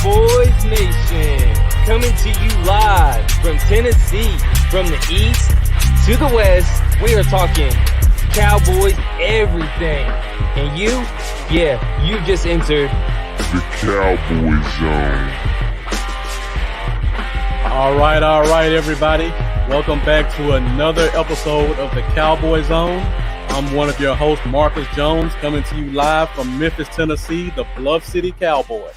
Cowboys Nation, coming to you live from Tennessee, from the east to the west. We are talking Cowboys everything. And you just entered the Cowboy Zone. All right, everybody. Welcome back to another episode of the Cowboy Zone. I'm one of your hosts, Marcus Jones, coming to you live from Memphis, Tennessee, the Bluff City Cowboy.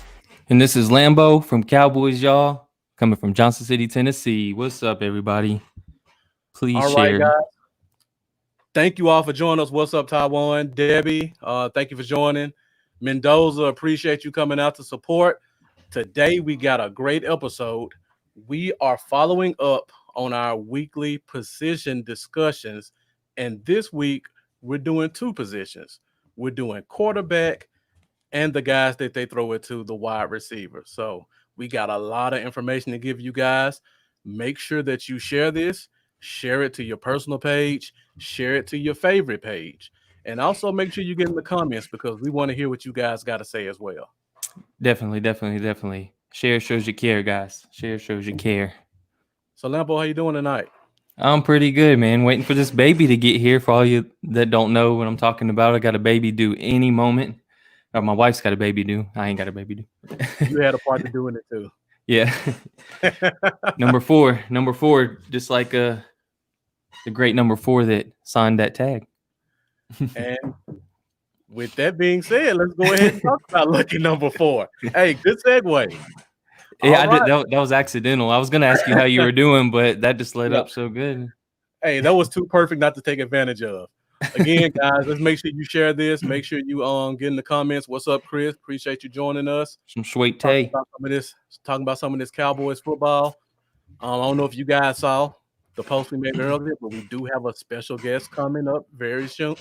And this is Lambo from Cowboys, y'all, coming from Johnson City, Tennessee. What's up, everybody? Please all share. Right, guys. Thank you all for joining us. What's up, Taiwan? Debbie, thank you for joining. Mendoza, appreciate you coming out to support. Today, we got a great episode. We are following up on our weekly position discussions. And this week, we're doing two positions. We're doing quarterback and the guys that they throw it to, the wide receiver. So we got a lot of information to give you guys. Make sure that you share this, share it to your personal page, share it to your favorite page. And also make sure you get in the comments because we want to hear what you guys got to say as well. Definitely. Share shows you care, guys. Share shows you care. So, Lambo, how you doing tonight? I'm pretty good, man. Waiting for this baby to get here. For all you that don't know what I'm talking about, I got a baby due any moment. Or my wife's got a baby due. I ain't got a baby due. You had a part to doing it too. Yeah. Number four, just like the great number 4 that signed that tag. And with that being said, let's go ahead and talk about lucky number 4. Hey, good segue. Yeah, I did. That was accidental. I was going to ask you how you were doing, but that just led up so good. Hey, that was too perfect not to take advantage of. Again, guys, let's make sure you share this. Make sure you get in the comments. What's up, Chris? Appreciate you joining us. Some sweet tea. Talking about some of this Cowboys football. I don't know if you guys saw the post we made earlier, but we do have a special guest coming up very soon.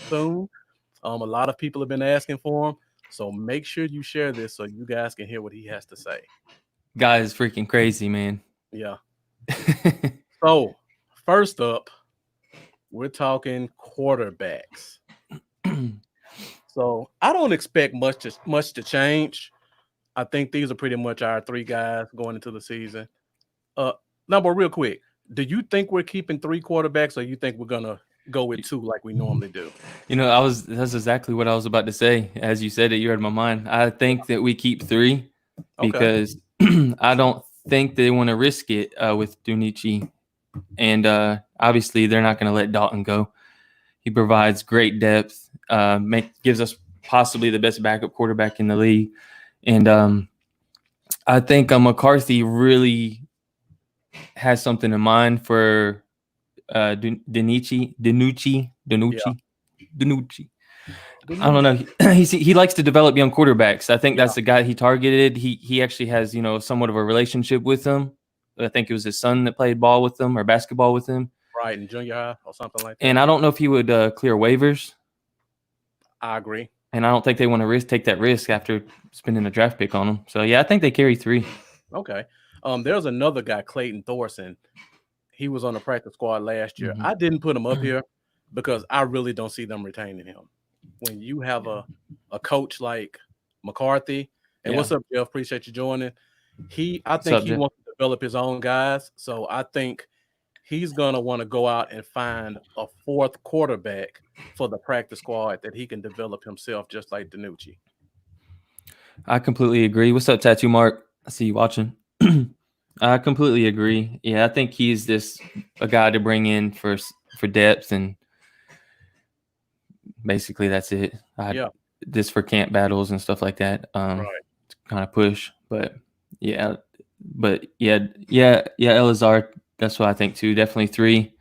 A lot of people have been asking for him, so make sure you share this so you guys can hear what he has to say. Guy is freaking crazy, man. Yeah. So, first up, we're talking quarterbacks. So, I don't expect much to change. I think these are pretty much our 3 guys going into the season. Number real quick, do you think we're keeping 3 quarterbacks, or you think we're gonna go with 2 like we normally do? You know, that's exactly what I was about to say. As you said it, you read my mind. I think that we keep 3 because I don't think they want to risk it with Dunichi. And obviously, they're not going to let Dalton go. He provides great depth, gives us possibly the best backup quarterback in the league. And I think McCarthy really has something in mind for Danucci. I don't know. He likes to develop young quarterbacks. I think that's the guy he targeted. He actually has, somewhat of a relationship with him. I think it was his son that played ball with him or basketball with him. Right, in junior high or something like that. And I don't know if he would clear waivers. I agree. And I don't think they want to take that risk after spending a draft pick on him. So, yeah, I think they carry 3. Okay. There's another guy, Clayton Thorson. He was on the practice squad last year. I didn't put him up here because I really don't see them retaining him. When you have a coach like McCarthy, and what's up, Jeff? Appreciate you joining. I think he wants to develop his own guys. So I think he's going to want to go out and find a 4th quarterback for the practice squad that he can develop himself, just like Danucci. I completely agree. What's up, Tattoo Mark? I see you watching. I completely agree. Yeah, I think he's a guy to bring in for depth, and basically that's it. This for camp battles and stuff like that. Right. Kind of push, but Elazar. That's what I think too. Definitely 3.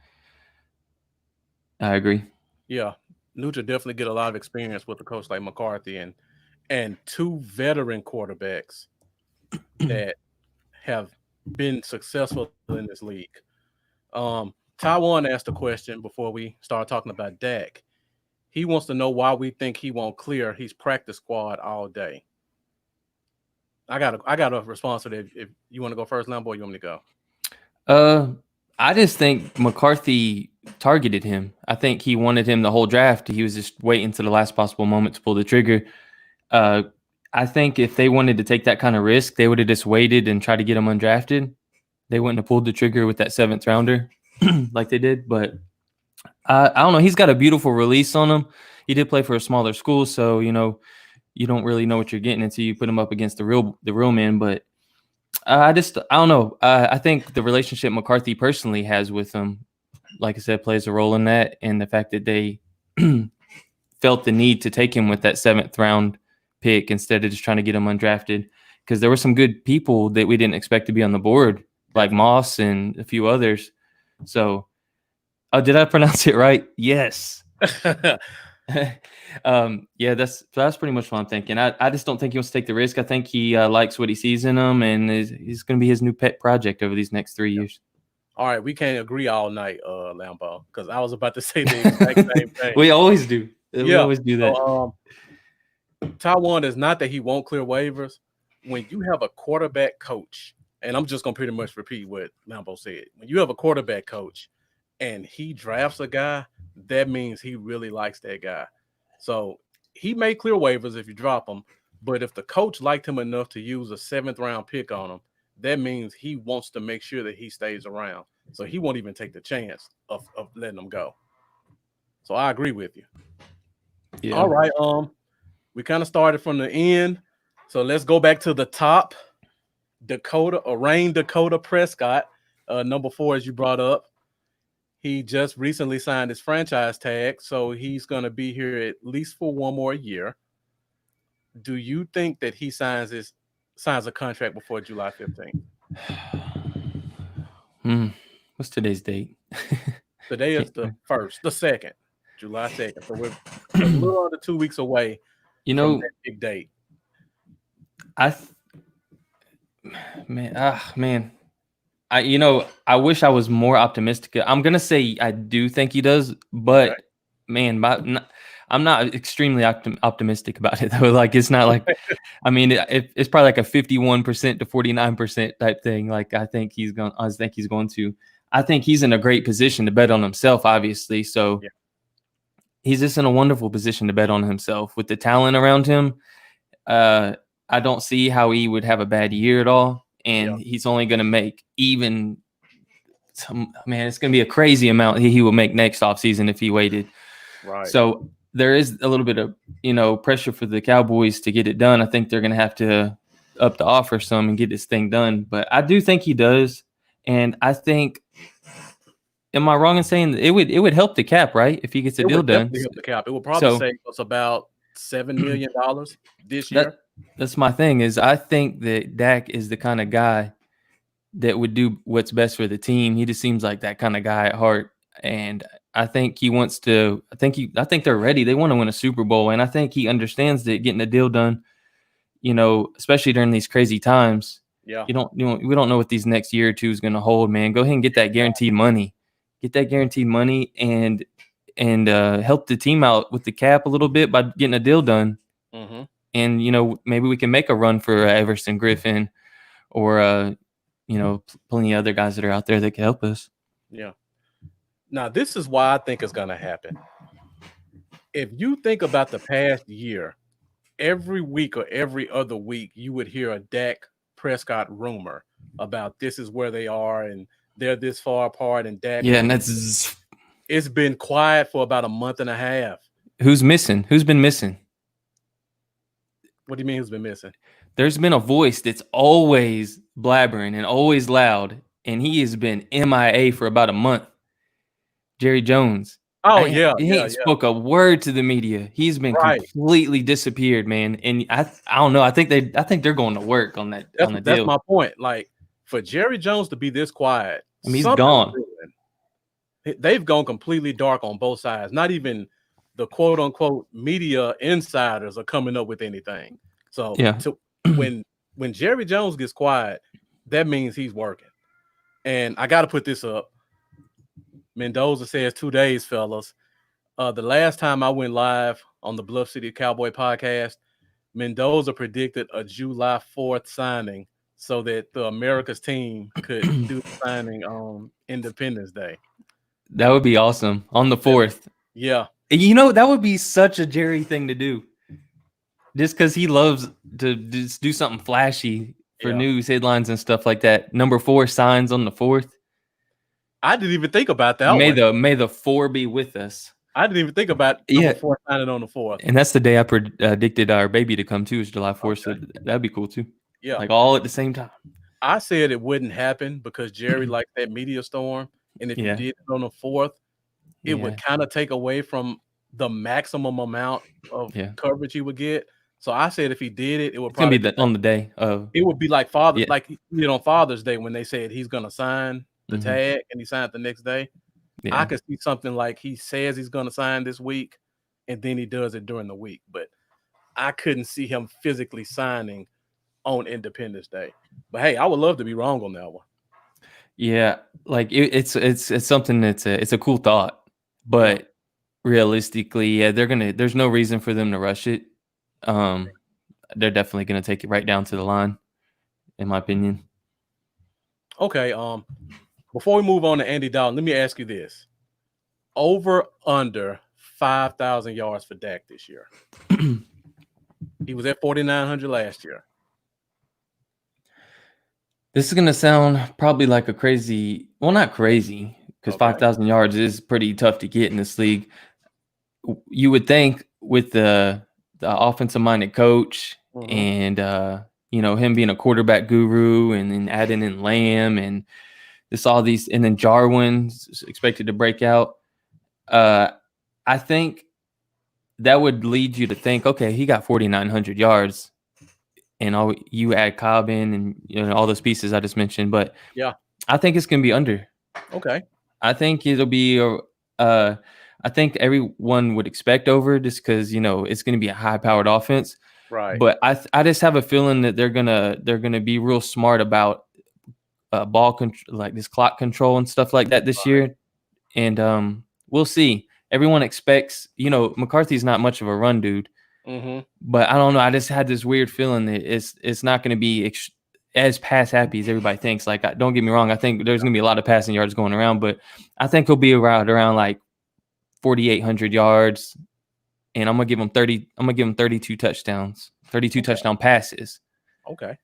I agree. Yeah, Nutra definitely get a lot of experience with a coach like McCarthy and 2 veteran quarterbacks that have been successful in this league. Taiwan asked a question before we start talking about Dak. He wants to know why we think he won't clear his practice squad all day. I got a response to that. If you want to go first, Lambo, or you want me to go? I just think McCarthy targeted him. I think he wanted him the whole draft. He was just waiting to the last possible moment to pull the trigger. I think if they wanted to take that kind of risk, they would have just waited and tried to get him undrafted. They wouldn't have pulled the trigger with that 7th rounder like they did. But I don't know. He's got a beautiful release on him. He did play for a smaller school, so you don't really know what you're getting until you put him up against the real man. But I don't know. I think the relationship McCarthy personally has with him, like I said, plays a role in that, and the fact that they felt the need to take him with that 7th round pick instead of just trying to get him undrafted, because there were some good people that we didn't expect to be on the board, like Moss and a few others. So, did I pronounce it right? Yes. Yeah, that's pretty much what I'm thinking. I just don't think he wants to take the risk. I think he likes what he sees in him, and he's going to be his new pet project over these next 3 years. All right, we can't agree all night, Lambo, because I was about to say the exact same thing. We always do. We always do that. So, Taiwan is not that he won't clear waivers. When you have a quarterback coach, and I'm just going to pretty much repeat what Lambo said. When you have a quarterback coach and he drafts a guy, that means he really likes that guy. So he may clear waivers if you drop him, but if the coach liked him enough to use a 7th round pick on him, that means he wants to make sure that he stays around. So he won't even take the chance of letting him go. So I agree with you. Yeah. All right. We kind of started from the end. So let's go back to the top. Dakota Prescott, number 4, as you brought up. He just recently signed his franchise tag, so he's going to be here at least for one more year. Do you think that he signs a contract before July 15th? What's today's date? Today is the 2nd, July 2nd. So we're a little under 2 weeks away from that big date. I wish I was more optimistic. I'm gonna say I do think he does, but right. Man, I'm not extremely optimistic about it though. Like it's not like, I mean, it's probably like a 51% to 49% type thing. Like I think he's going to. I think he's in a great position to bet on himself, obviously. So he's just in a wonderful position to bet on himself with the talent around him. I don't see how he would have a bad year at all. And he's only going to make it's going to be a crazy amount he will make next offseason if he waited. Right. So there is a little bit of, pressure for the Cowboys to get it done. I think they're going to have to up the offer some and get this thing done. But I do think he does. And I think, am I wrong in saying that it would help the cap, right? If he gets a deal done. Help the cap. It would probably save us about $7 million this year. That's my thing is I think that Dak is the kind of guy that would do what's best for the team. He just seems like that kind of guy at heart. And I think he wants to, I think they're ready. They want to win a Super Bowl. And I think he understands that getting a deal done, especially during these crazy times. Yeah. We don't know what these next year or two is going to hold, man. Go ahead and get that guaranteed money. Get that guaranteed money and help the team out with the cap a little bit by getting a deal done. Mm-hmm. And, maybe we can make a run for Everson Griffin or, plenty of other guys that are out there that can help us. Yeah. Now, this is why I think it's going to happen. If you think about the past year, every week or every other week, you would hear a Dak Prescott rumor about this is where they are and they're this far apart. And Dak. Yeah, and it's been quiet for about a month and a half. Who's missing? Who's been missing? What do you mean who's been missing? There's been a voice that's always blabbering and always loud, and he has been MIA for about a month. Jerry Jones. Oh, he ain't spoke a word to the media. He's been completely disappeared, man. And I don't know. I think they're going to work on that. That's my point. Like for Jerry Jones to be this quiet, he's gone. They've gone completely dark on both sides. Not even the quote unquote media insiders are coming up with anything. So when Jerry Jones gets quiet, that means he's working. And I got to put this up. Mendoza says 2 days, fellas. The last time I went live on the Bluff City Cowboy podcast, Mendoza predicted a July 4th signing so that the America's team could do the signing on Independence Day. That would be awesome. On the 4th. Yeah. That would be such a Jerry thing to do. just because he loves to just do something flashy for Yeah. news headlines and stuff like that. Number 4 signs on the 4th. I didn't even think about that May one. the 4 be with us. I didn't even think about number 4 signing on the 4th. And that's the day I predicted our baby to come too, is July 4th. Okay. So that'd be cool too. Yeah. Like all at the same time. I said it wouldn't happen because Jerry liked that media storm. And if you did it on the 4th, it would kind of take away from the maximum amount of coverage he would get. So I said if he did it, it would probably be on the day of. It would be like like he did on Father's Day when they said he's gonna sign the tag and he signed the next day. Yeah. I could see something like he says he's gonna sign this week and then he does it during the week, but I couldn't see him physically signing on Independence Day. But hey, I would love to be wrong on that one. Yeah, like it's something that's it's a cool thought, but realistically, there's no reason for them to rush it. They're definitely gonna take it right down to the line, in my opinion. Okay, before we move on to Andy Dalton, let me ask you this. Over under 5,000 yards for Dak this year. He was at 4,900 last year. This is going to sound probably like a crazy, well, not crazy, because 5,000 yards is pretty tough to get in this league. You would think with the offensive-minded coach and, him being a quarterback guru and then adding in Lamb and just all these, and then Jarwin's expected to break out. I think that would lead you to think, okay, he got 4,900 yards. And you add Cobb in and all those pieces I just mentioned, but I think it's gonna be under. Okay. I think it'll be I think everyone would expect over just because it's gonna be a high powered offense. Right. But I just have a feeling that they're gonna be real smart about ball control, like this clock control and stuff like that this year. And we'll see. Everyone expects, McCarthy's not much of a run dude. But I don't know. I just had this weird feeling that it's not going to be as pass happy as everybody thinks. Like, don't get me wrong. I think there's going to be a lot of passing yards going around, but I think he'll be around like 4,800 yards, and I'm gonna give him 30. I'm gonna give him 32 touchdowns, 32 touchdown passes. Okay.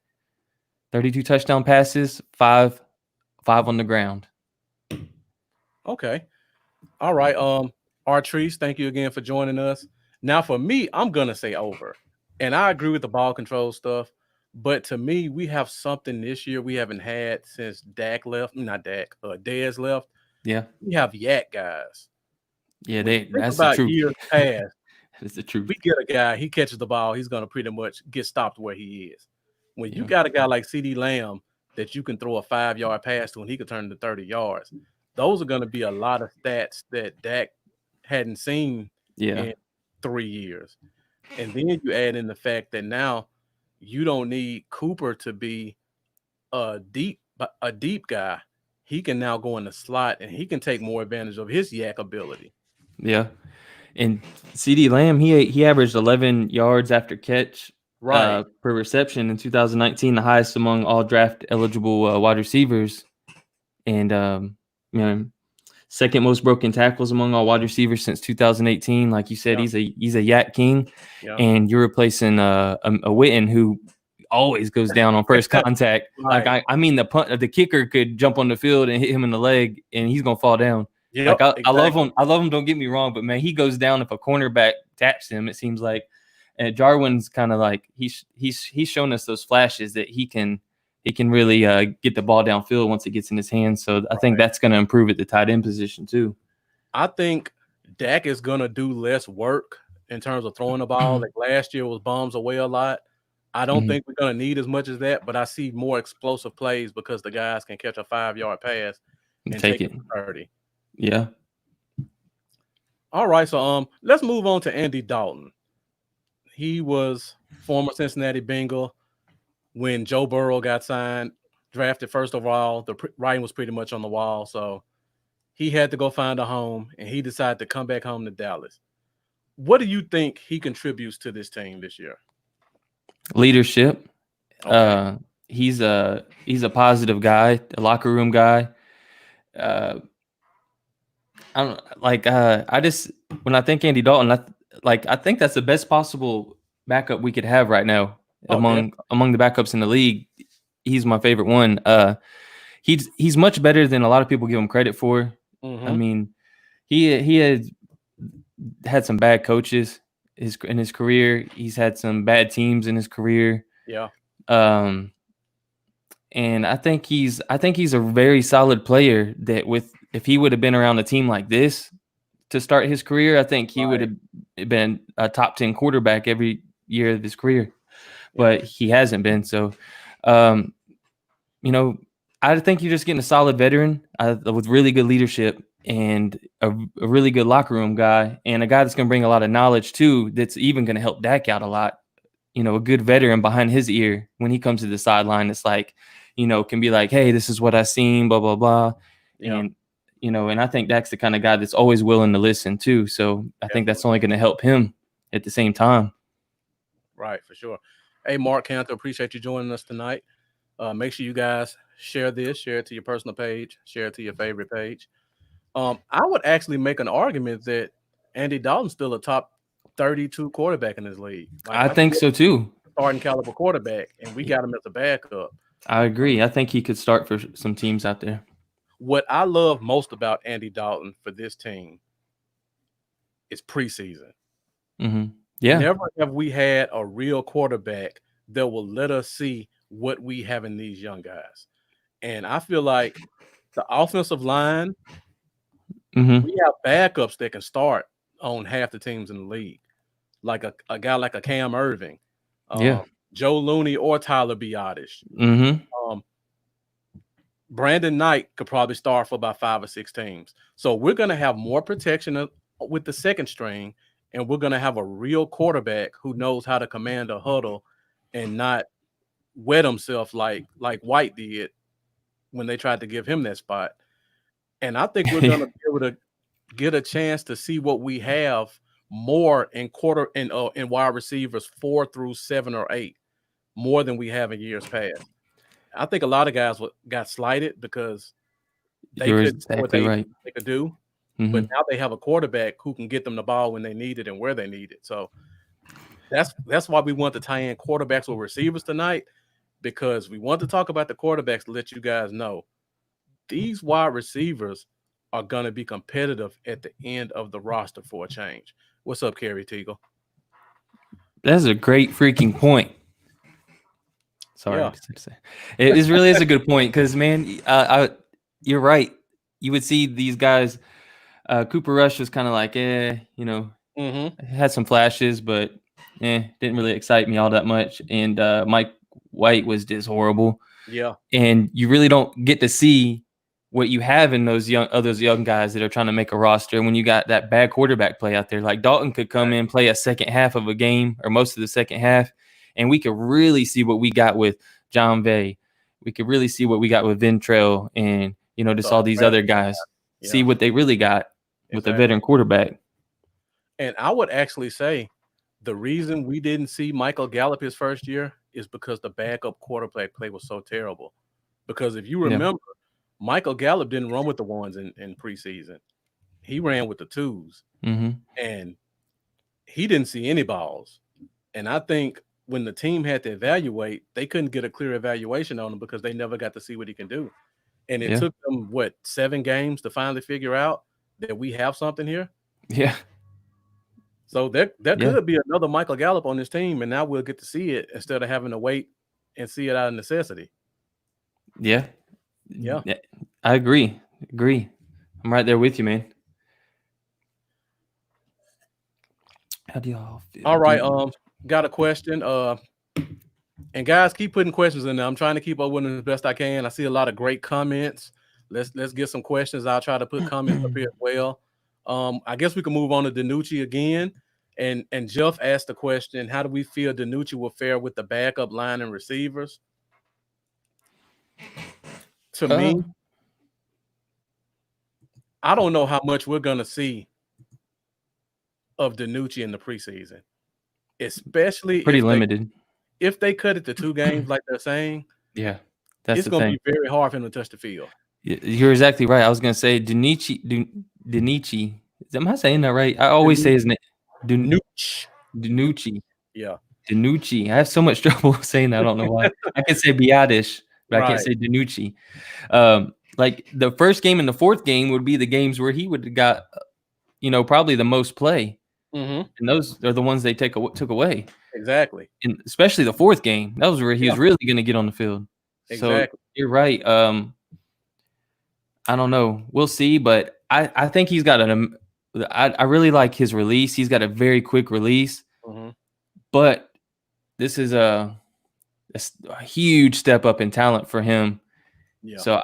32 touchdown passes, five on the ground. Okay. All right. Artrice, thank you again for joining us. Now, for me, I'm going to say over. And I agree with the ball control stuff. But to me, we have something this year we haven't had since Dak left. Not Dak, Dez left. Yeah. We have yak guys. Yeah, that's the truth. Years past, that's the truth. We get a guy, he catches the ball, he's going to pretty much get stopped where he is. When you got a guy like CeeDee Lamb that you can throw a 5-yard pass to and he can turn to 30 yards, those are going to be a lot of stats that Dak hadn't seen in 3 years. And then you add in the fact that now you don't need Cooper to be a deep guy. He can now go in the slot and he can take more advantage of his yak ability. Yeah. And CeeDee Lamb, he averaged 11 yards after catch per reception in 2019, the highest among all draft eligible wide receivers. And second most broken tackles among all wide receivers since 2018. Like you said, he's a yak king, and you're replacing a Witten who always goes down on first contact. Like I mean, the kicker could jump on the field and hit him in the leg, and he's gonna fall down. Yep, like I love him. I love him. Don't get me wrong, but man, he goes down if a cornerback taps him. It seems like, and Jarwin's kind of like he's shown us those flashes that he can really get the ball downfield once it gets in his hands. So I think that's going to improve at the tight end position too. I think Dak is going to do less work in terms of throwing the ball. Like last year was bombs away a lot. I don't think we're going to need as much as that, but I see more explosive plays because the guys can catch a 5-yard pass and take it 30. Yeah. All right. So let's move on to Andy Dalton. He was former Cincinnati Bengal. When Joe Burrow got signed, drafted first overall, the writing was pretty much on the wall. So he had to go find a home, and he decided to come back home to Dallas. What do you think he contributes to this team this year? Leadership. Okay. He's a positive guy, a locker room guy. I just when I think Andy Dalton, I think that's the best possible backup we could have right now among the backups in the league. He's my favorite one. He's much better than a lot of people give him credit for. Mm-hmm. I mean, he has had some bad coaches in his career. He's had some bad teams in his career. Yeah. And I think he's a very solid player that if he would have been around a team like this to start his career, I think he would have been a top 10 quarterback every year of his career. But he hasn't been. So, I think you're just getting a solid veteran with really good leadership and a really good locker room guy, and a guy that's going to bring a lot of knowledge too, that's even going to help Dak out a lot. A good veteran behind his ear when he comes to the sideline. It's like, can be like, hey, this is what I seen, blah, blah, blah. Yeah. And I think Dak's the kind of guy that's always willing to listen too. So I think that's only going to help him at the same time. Right, for sure. Hey, Mark Cantor, appreciate you joining us tonight. Make sure you guys share it to your personal page, share it to your favorite page. I would actually make an argument that Andy Dalton's still a top 32 quarterback in this league. I think so too. Starting caliber quarterback, and we got him as a backup. I agree. I think he could start for some teams out there. What I love most about Andy Dalton for this team is preseason. Mm-hmm. Yeah. Never have we had a real quarterback that will let us see what we have in these young guys. And I feel like the offensive line, we have backups that can start on half the teams in the league. Like a guy like a Cam Irving, Joe Looney or Tyler Biadasz. Brandon Knight could probably start for about 5 or 6 teams. So we're going to have more protection with the second string, and we're going to have a real quarterback who knows how to command a huddle and not wet himself like White did when they tried to give him that spot. And I think we're going to be able to get a chance to see what we have more in wide receivers 4 through 7 or 8, more than we have in years past. I think a lot of guys got slighted because they couldn't do what they could do. Mm-hmm. But now they have a quarterback who can get them the ball when they need it and where they need it. So that's why we want to tie in quarterbacks with receivers tonight, because we want to talk about the quarterbacks to let you guys know these wide receivers are going to be competitive at the end of the roster for a change. What's up, Kerry Teagle? That's a great freaking point. Sorry, it really is a good point because, man, you're right. You would see these guys. Cooper Rush was kind of like, had some flashes, but didn't really excite me all that much. And Mike White was just horrible. Yeah, and you really don't get to see what you have in those young guys that are trying to make a roster. When you got that bad quarterback play out there, like Dalton could come in, play a second half of a game or most of the second half, and we could really see what we got with John Vay. We could really see what we got with Ventrell and, just all these other guys. Yeah. See what they really got with a veteran quarterback. And I would actually say the reason we didn't see Michael Gallup his first year is because the backup quarterback play was so terrible. Because if you remember, Michael Gallup didn't run with the ones in preseason. He ran with the twos. Mm-hmm. And he didn't see any balls. And I think when the team had to evaluate, they couldn't get a clear evaluation on him because they never got to see what he can do. And it took them, 7 games to finally figure out that we have something here? Yeah. So there could be another Michael Gallup on this team, and now we'll get to see it instead of having to wait and see it out of necessity. Yeah. I agree. I'm right there with you, man. How do y'all feel? All right, got a question. And guys, keep putting questions in there. I'm trying to keep up with them as best I can. I see a lot of great comments. Let's get some questions. I'll try to put comments up here as well. I guess we can move on to DiNucci again. And Jeff asked the question, how do we feel DiNucci will fare with the backup line and receivers? To me, I don't know how much we're going to see of DiNucci in the preseason, especially pretty limited. If they cut it to 2 games like they're saying, it's going to be very hard for him to touch the field. You're exactly right. I was going to say DiNucci. Am I saying that right? I always say his name. DiNucci. Yeah. DiNucci. I have so much trouble saying that. I don't know why. I can say Biadish, but I can't Right. say DiNucci. Like the first game and the fourth game would be the games where he would have got, probably the most play. Mm-hmm. And those are the ones they took away. Exactly. And especially the fourth game. That was where he was really going to get on the field. Exactly. So you're right. I don't know. We'll see, but I think he's got I really like his release. He's got a very quick release, but this is a huge step up in talent for him. Yeah. So,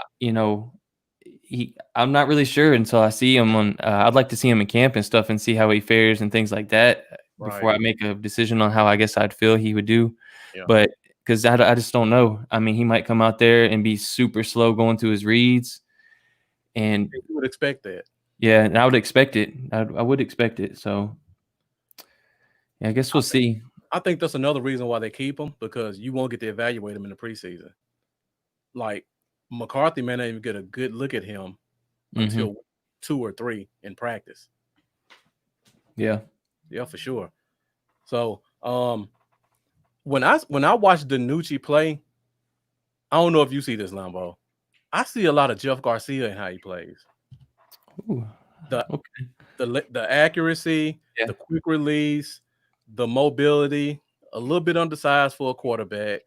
I'm not really sure until I see him on, I'd like to see him in camp and stuff and see how he fares and things like that before I make a decision on how I guess I'd feel he would do. Yeah. But because I just don't know. I mean, he might come out there and be super slow going through his reads. And you would expect that. Yeah, and I would expect it. I would expect it. So, yeah, I guess we'll see. I think that's another reason why they keep him, because you won't get to evaluate him in the preseason. Like, McCarthy may not even get a good look at him until 2 or 3 in practice. Yeah, for sure. So, when I watch DiNucci play, I don't know if you see this, Lambo. I see a lot of Jeff Garcia in how he plays. Ooh, The accuracy, the quick release, the mobility, a little bit undersized for a quarterback.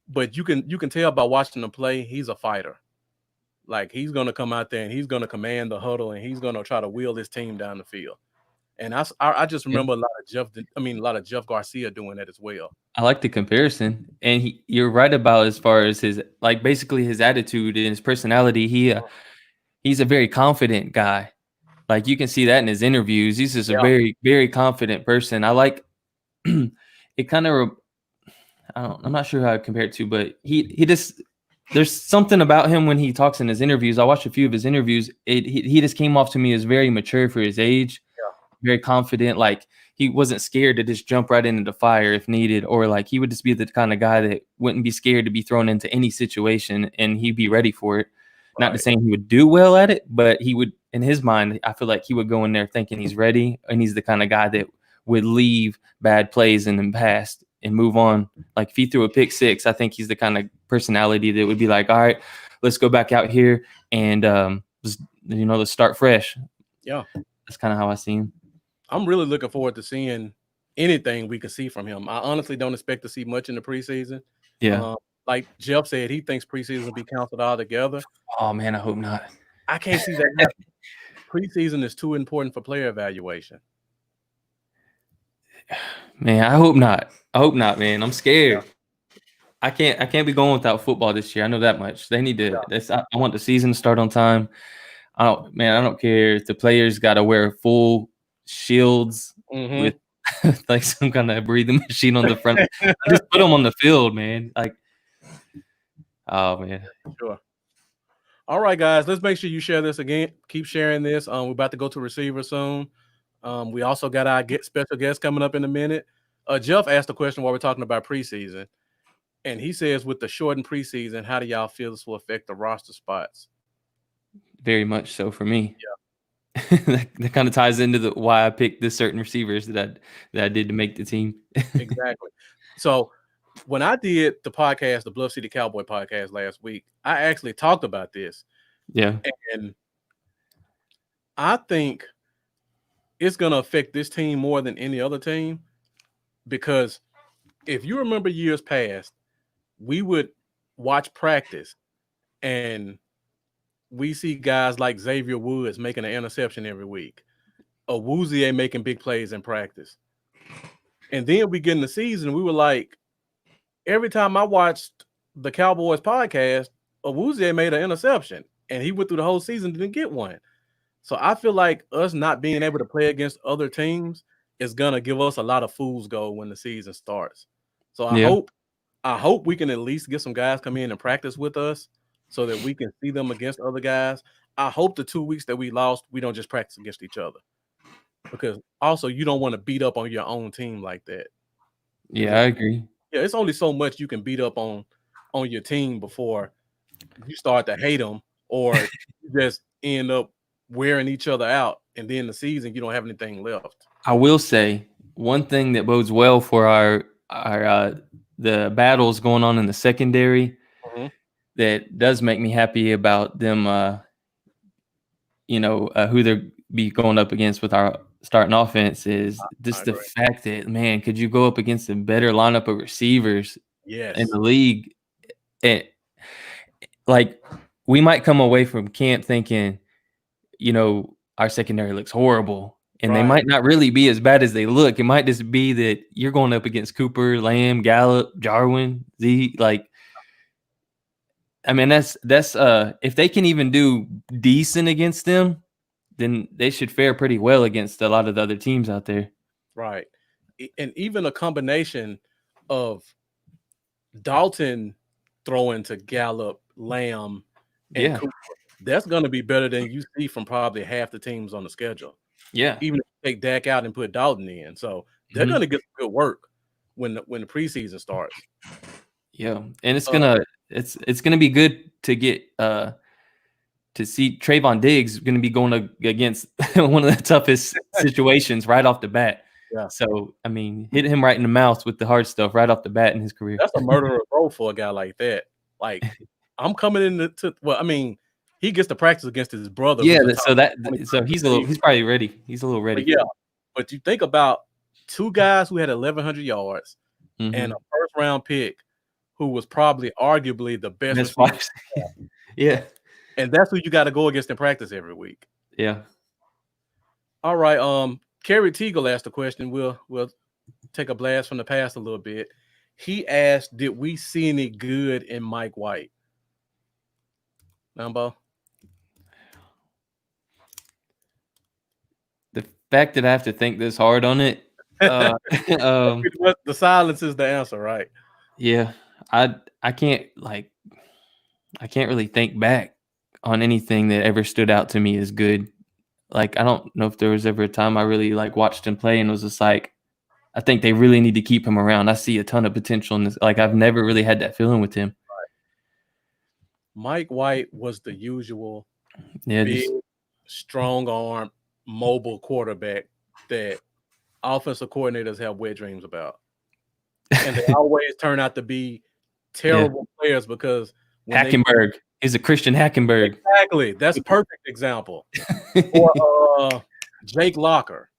But you can tell by watching him play, he's a fighter. Like, he's going to come out there and he's going to command the huddle and he's going to try to wheel his team down the field. And I just remember a lot of Jeff Garcia doing that as well. I like the comparison, and you're right about as far as his, like, basically his attitude and his personality. He's a very confident guy. Like, you can see that in his interviews. He's just a very, very confident person. I like it. Kind of, I'm not sure how I compare it to, but he just, there's something about him when he talks in his interviews. I watched a few of his interviews. He just came off to me as very mature for his age. Very confident. Like, he wasn't scared to just jump right into the fire if needed, or like he would just be the kind of guy that wouldn't be scared to be thrown into any situation and he'd be ready for it. Not to say he would do well at it, but he would, in his mind, I feel like he would go in there thinking he's ready, and he's the kind of guy that would leave bad plays in the past and move on. Like, if he threw a pick six, I think he's the kind of personality that would be like, all right, let's go back out here and let's start fresh. Yeah. That's kind of how I see him. I'm really looking forward to seeing anything we can see from him. I honestly don't expect to see much in the preseason. Yeah. Like Jeff said, he thinks preseason will be canceled altogether. Oh, man, I hope not. I can't see that happening. Preseason is too important for player evaluation. Man, I hope not. Man. I'm scared. I can't be going without football this year. I know that much. They need to. I want the season to start on time. I don't care if the players got to wear full shields with like some kind of breathing machine on the front. Just put them on the field, man. Like, oh man. Sure. All right, guys. Let's make sure you share this again. Keep sharing this. We're about to go to receiver soon. We also got our special guest coming up in a minute. Jeff asked a question while we're talking about preseason, and he says, with the shortened preseason, how do y'all feel this will affect the roster spots? Very much so for me. Yeah. that kind of ties into why I picked the certain receivers that I did to make the team. Exactly. So when I did the podcast, the Bluff City Cowboy podcast last week, I actually talked about this. Yeah. And I think it's going to affect this team more than any other team, because if you remember years past, we would watch practice and we see guys like Xavier Woods making an interception every week, Awuzie making big plays in practice. And then we get in the season, we were like, every time I watched the Cowboys podcast, Awuzie made an interception, and he went through the whole season, didn't get one. So I feel like us not being able to play against other teams is going to give us a lot of fool's gold when the season starts. So I hope we can at least get some guys come in and practice with us so that we can see them against other guys. I hope the 2 weeks that we lost, we don't just practice against each other, because also you don't want to beat up on your own team like that. Yeah, I agree. Yeah, it's only so much you can beat up on your team before you start to hate them, or you just end up wearing each other out, and then the season you don't have anything left. I will say one thing that bodes well for the battles going on in the secondary. Mm-hmm. That does make me happy about them. Who they're be going up against with our starting offense is just the fact that, man, could you go up against a better lineup of receivers in the league? Like, we might come away from camp thinking, our secondary looks horrible, and they might not really be as bad as they look. It might just be that you're going up against Cooper, Lamb, Gallup, Jarwin, Z. Like, I mean, that's if they can even do decent against them, then they should fare pretty well against a lot of the other teams out there. Right. And even a combination of Dalton throwing to Gallup, Lamb, and Cooper, that's going to be better than you see from probably half the teams on the schedule. Yeah. Even if you take Dak out and put Dalton in. So they're going to get some good work when the preseason starts. Yeah. And it's gonna be good to get to see Trayvon Diggs going to be going against one of the toughest situations right off the bat. Yeah. So, I mean, hit him right in the mouth with the hard stuff right off the bat in his career. That's a murderer role for a guy like that. Like, I'm coming in he gets to practice against his brother. Yeah, so he's probably ready. He's a little ready. But yeah, but you think about two guys who had 1,100 yards and a first-round pick who was probably arguably the best receiver. Yeah. And that's who you got to go against in practice every week. Yeah. All right. Kerry Teagle asked a question. We'll take a blast from the past a little bit. He asked, did we see any good in Mike White? Lambo? The fact that I have to think this hard on it. The silence is the answer, right? Yeah. I can't really think back on anything that ever stood out to me as good. Like, I don't know if there was ever a time I really watched him play and was just like, I think they really need to keep him around. I see a ton of potential in this. Like, I've never really had that feeling with him. Mike White was the usual big, strong arm, mobile quarterback that offensive coordinators have wet dreams about. And they always turn out to be terrible players because Hackenberg. He's a Christian Hackenberg. Exactly. That's a perfect example. Or Jake Locker.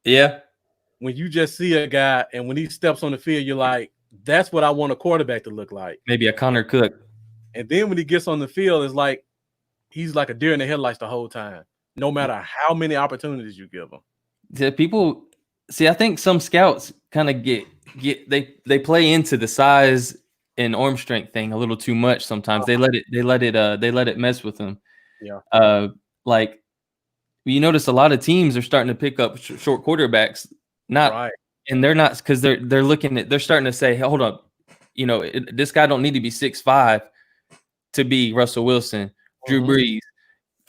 Yeah. When you just see a guy and when he steps on the field, you're like, that's what I want a quarterback to look like. Maybe a Connor Cook. And then when he gets on the field, it's like he's like a deer in the headlights the whole time, no matter how many opportunities you give him. People see, I think some scouts kind of they play into the size and arm strength thing a little too much sometimes. They let it mess with them. Yeah. Like, you notice a lot of teams are starting to pick up short quarterbacks, and they're not, because they're starting to say, hey, hold up, this guy don't need to be 6'5" to be Russell Wilson, Drew Brees,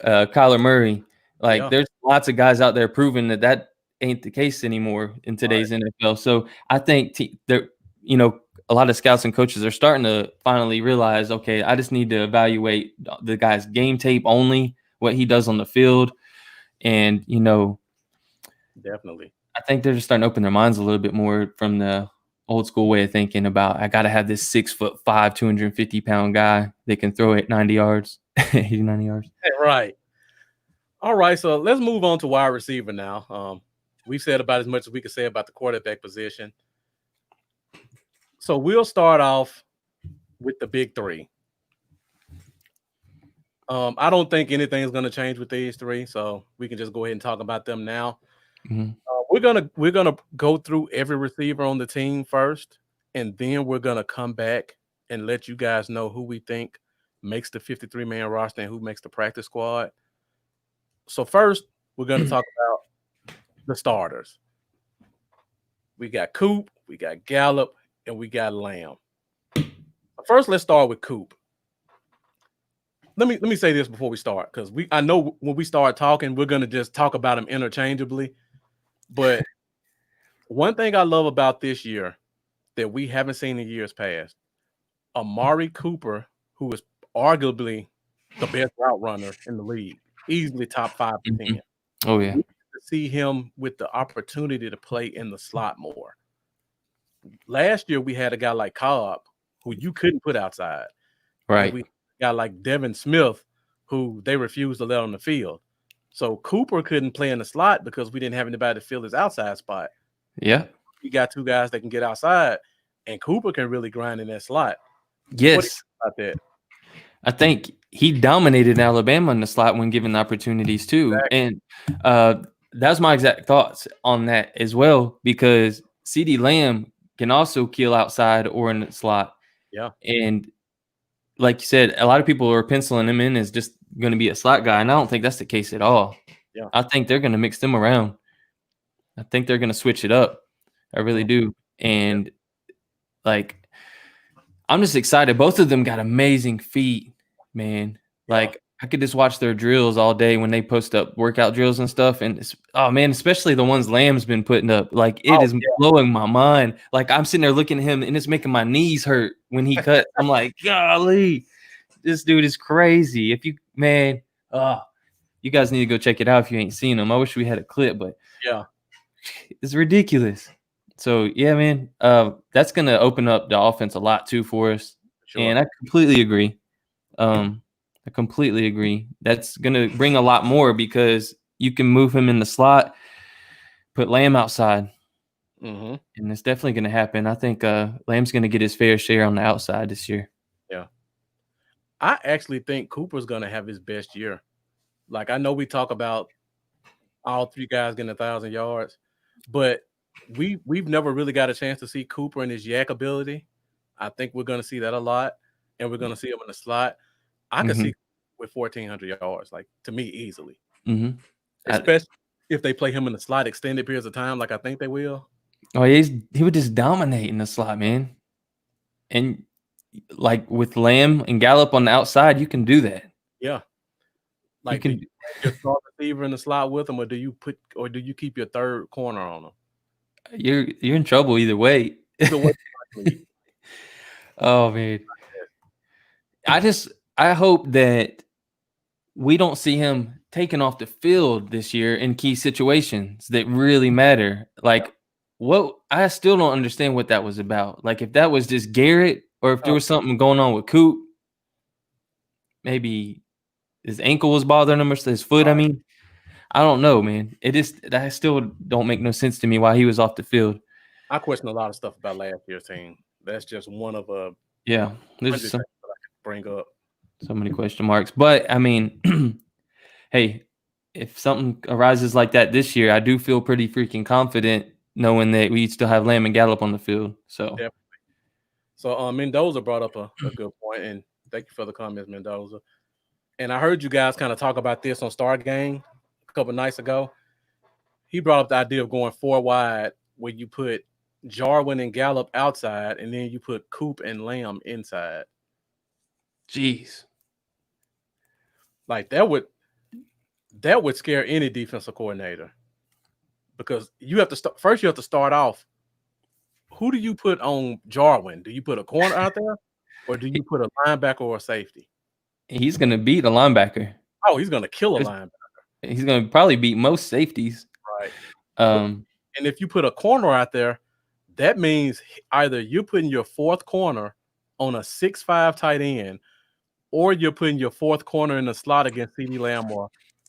Kyler Murray. Like, there's lots of guys out there proving that ain't the case anymore in today's NFL. So I think a lot of scouts and coaches are starting to finally realize, okay, I just need to evaluate the guy's game tape only, what he does on the field. And, definitely, I think they're just starting to open their minds a little bit more from the old school way of thinking about, I got to have this 6'5", 250-pound guy that can throw it 90 yards, 80, 90 yards. Right. All right. So let's move on to wide receiver now. We've said about as much as we can say about the quarterback position. So we'll start off with the big three. I don't think anything's going to change with these three, so we can just go ahead and talk about them now. Mm-hmm. We're gonna go through every receiver on the team first, and then we're gonna come back and let you guys know who we think makes the 53-man roster and who makes the practice squad. So first, we're gonna talk about the starters. We got Coop, we got Gallup, and we got Lamb. First, let's start with Coop. Let me say this before we start, because I know when we start talking, we're gonna just talk about them interchangeably. But one thing I love about this year that we haven't seen in years past, Amari Cooper, who is arguably the best route runner in the league, easily top 5 to 10. Oh yeah. We get to see him with the opportunity to play in the slot more. last year we had a guy like Cobb who you couldn't put outside. Right. And we got like Devin Smith who they refused to let on the field. So Cooper couldn't play in the slot because we didn't have anybody to fill his outside spot. Yeah. We got two guys that can get outside, and Cooper can really grind in that slot. Yes. What do you think about that? I think he dominated Alabama in the slot when given the opportunities too. Exactly. And that's my exact thoughts on that as well, because CeeDee Lamb can also kill outside or in the slot. Yeah. And like you said, a lot of people are penciling him in as just going to be a slot guy, and I don't think that's the case at all. Yeah. I think they're going to mix them around. I think they're going to switch it up. I really do. And like, I'm just excited. Both of them got amazing feet, man. Like, I could just watch their drills all day when they post up workout drills and stuff. And oh man, especially the ones Lamb's been putting up. Like, it is blowing my mind. Like, I'm sitting there looking at him and it's making my knees hurt when he cuts. I'm like, golly, this dude is crazy. If you, man, you guys need to go check it out if you ain't seen him. I wish we had a clip, but yeah, it's ridiculous. So yeah, man, that's gonna open up the offense a lot too for us. Sure. And I completely agree. I completely agree. That's gonna bring a lot more because you can move him in the slot, put Lamb outside, and it's definitely gonna happen. I think Lamb's gonna get his fair share on the outside this year. Yeah, I actually think Cooper's gonna have his best year. Like, I know we talk about all three guys getting 1,000 yards, but we've never really got a chance to see Cooper and his yak ability. I think we're going to see that a lot, and we're going to see him in the slot. I can see with 1,400 yards, like, to me, easily. Especially if they play him in the slot extended periods of time, like I think they will. Oh, he would just dominate in the slot, man. And like with Lamb and Gallup on the outside, you can do that. Yeah. Like, do you just start receiver in the slot with him, or do you keep your third corner on him? You're in trouble either way. Oh man, I hope that we don't see him taken off the field this year in key situations that really matter. Like, what I still don't understand what that was about. Like, if that was just Garrett, or if there was something going on with Coop, maybe his ankle was bothering him or his foot. I mean, I don't know, man. That still don't make no sense to me why he was off the field. I question a lot of stuff about last year's team. That's just one of there's some that I can bring up. So many question marks. But I mean, hey, if something arises like that this year, I do feel pretty freaking confident knowing that we still have Lamb and Gallup on the field. So definitely. So Mendoza brought up a good point, and thank you for the comments, Mendoza. And I heard you guys kind of talk about this on Star Game a couple nights ago. He brought up the idea of going 4 wide, where you put Jarwin and Gallup outside, and then you put Coop and Lamb inside. Jeez. Like, that would scare any defensive coordinator, because you have to start first. You have to start off. Who do you put on Jarwin? Do you put a corner out there, or do you put a linebacker or a safety? He's going to beat a linebacker. Oh, he's going to kill a linebacker. He's going to probably beat most safeties. Right. And if you put a corner out there, that means either you're putting your fourth corner on a 6'5" tight end, or you're putting your fourth corner in the slot against CeeDee Lamb.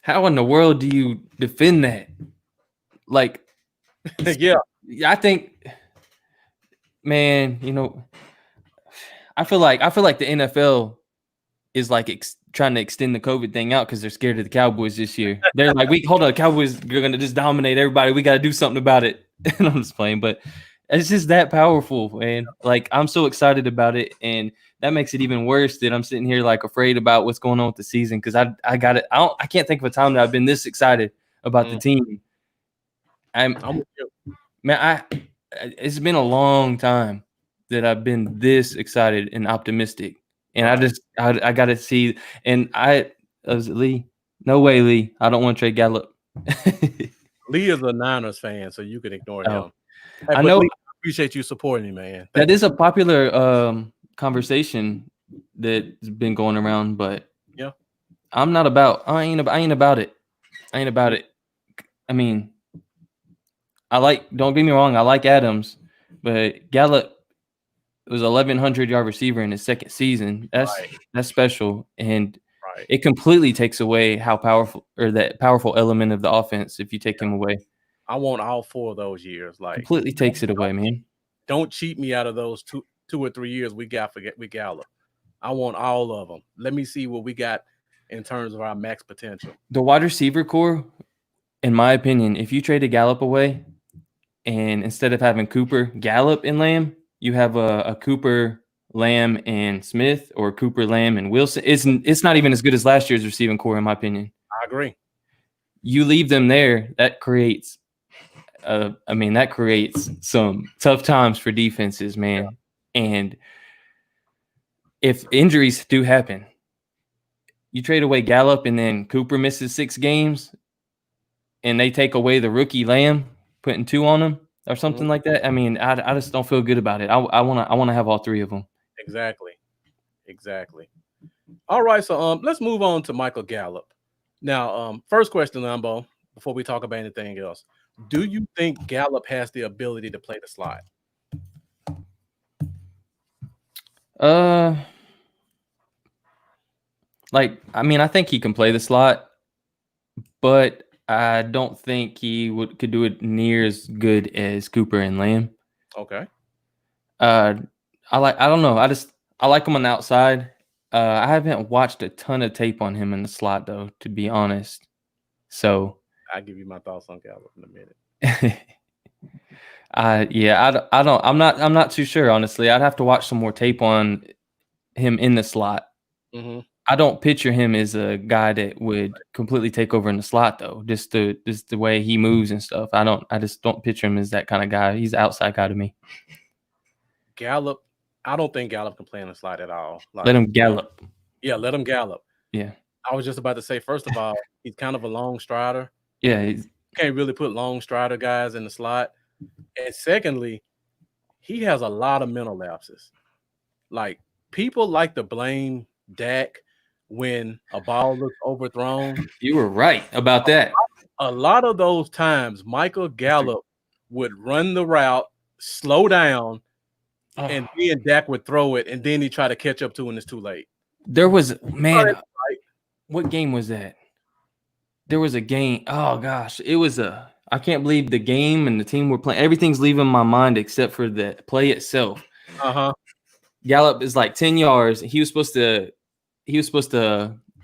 How in the world do you defend that? Like, yeah, I think, man, I feel like the NFL is like trying to extend the COVID thing out because they're scared of the Cowboys this year. They're like, hold on, the Cowboys are going to just dominate everybody. We got to do something about it. And I'm just playing, but it's just that powerful, man. Like, I'm so excited about it, and that makes it even worse that I'm sitting here like afraid about what's going on with the season, because I got it. I can't think of a time that I've been this excited about the team. It's been a long time that I've been this excited and optimistic. And I got to see, and was it Lee? No way, Lee. I don't want to trade Gallup. Lee is a Niners fan, so you can ignore him. Hey, I know. Lee, I appreciate you supporting me, man. That is a popular conversation that's been going around, but yeah, I ain't about it. I ain't about it. I mean, don't get me wrong, I like Adams, but Gallup was 1,100-yard receiver in his second season. That's special, and it completely takes away how powerful or that powerful element of the offense if you take him away. I want all 4 of those years. Like completely takes it away, man. Don't cheat me out of those two or 3 years we got for Gallup. I want all of them. Let me see what we got in terms of our max potential. The wide receiver core, in my opinion, if you traded Gallup away and instead of having Cooper, Gallup, and Lamb, you have a Cooper, Lamb, and Smith, or Cooper, Lamb, and Wilson. It's not even as good as last year's receiving core, in my opinion. I agree. You leave them there, that creates some tough times for defenses, man. Yeah. And if injuries do happen, you trade away Gallup and then Cooper misses 6 games and they take away the rookie Lamb, putting 2 on him or something like that. I mean, I just don't feel good about it. I want to have all 3 of them. Exactly. All right, so let's move on to Michael Gallup. Now, first question, Lambo, before we talk about anything else. Do you think Gallup has the ability to play the slot? I think he can play the slot, but I don't think he could do it near as good as Cooper and Lamb. Okay. I don't know. I like him on the outside. I haven't watched a ton of tape on him in the slot, though, to be honest. So I'll give you my thoughts on Gallup in a minute. I'm not too sure, honestly. I'd have to watch some more tape on him in the slot. Mm-hmm. I don't picture him as a guy that would completely take over in the slot, though. Just the way he moves and stuff. I just don't picture him as that kind of guy. He's an outside guy to me. Gallup, I don't think Gallup can play in the slot at all. Let him gallop. Yeah, let him gallop. Yeah. I was just about to say, first of all, he's kind of a long strider. Yeah, you can't really put long strider guys in the slot. And secondly, he has a lot of mental lapses. Like, people like to blame Dak when a ball looks overthrown. You were right about that. A lot of those times, Michael Gallup would run the route, slow down, and then Dak would throw it, and then he try to catch up to when it's too late. There was, man, what game was that? There was a game. Oh, gosh. It was I can't believe the game and the team were playing. Everything's leaving my mind except for the play itself. Gallup is like 10 yards. He was supposed to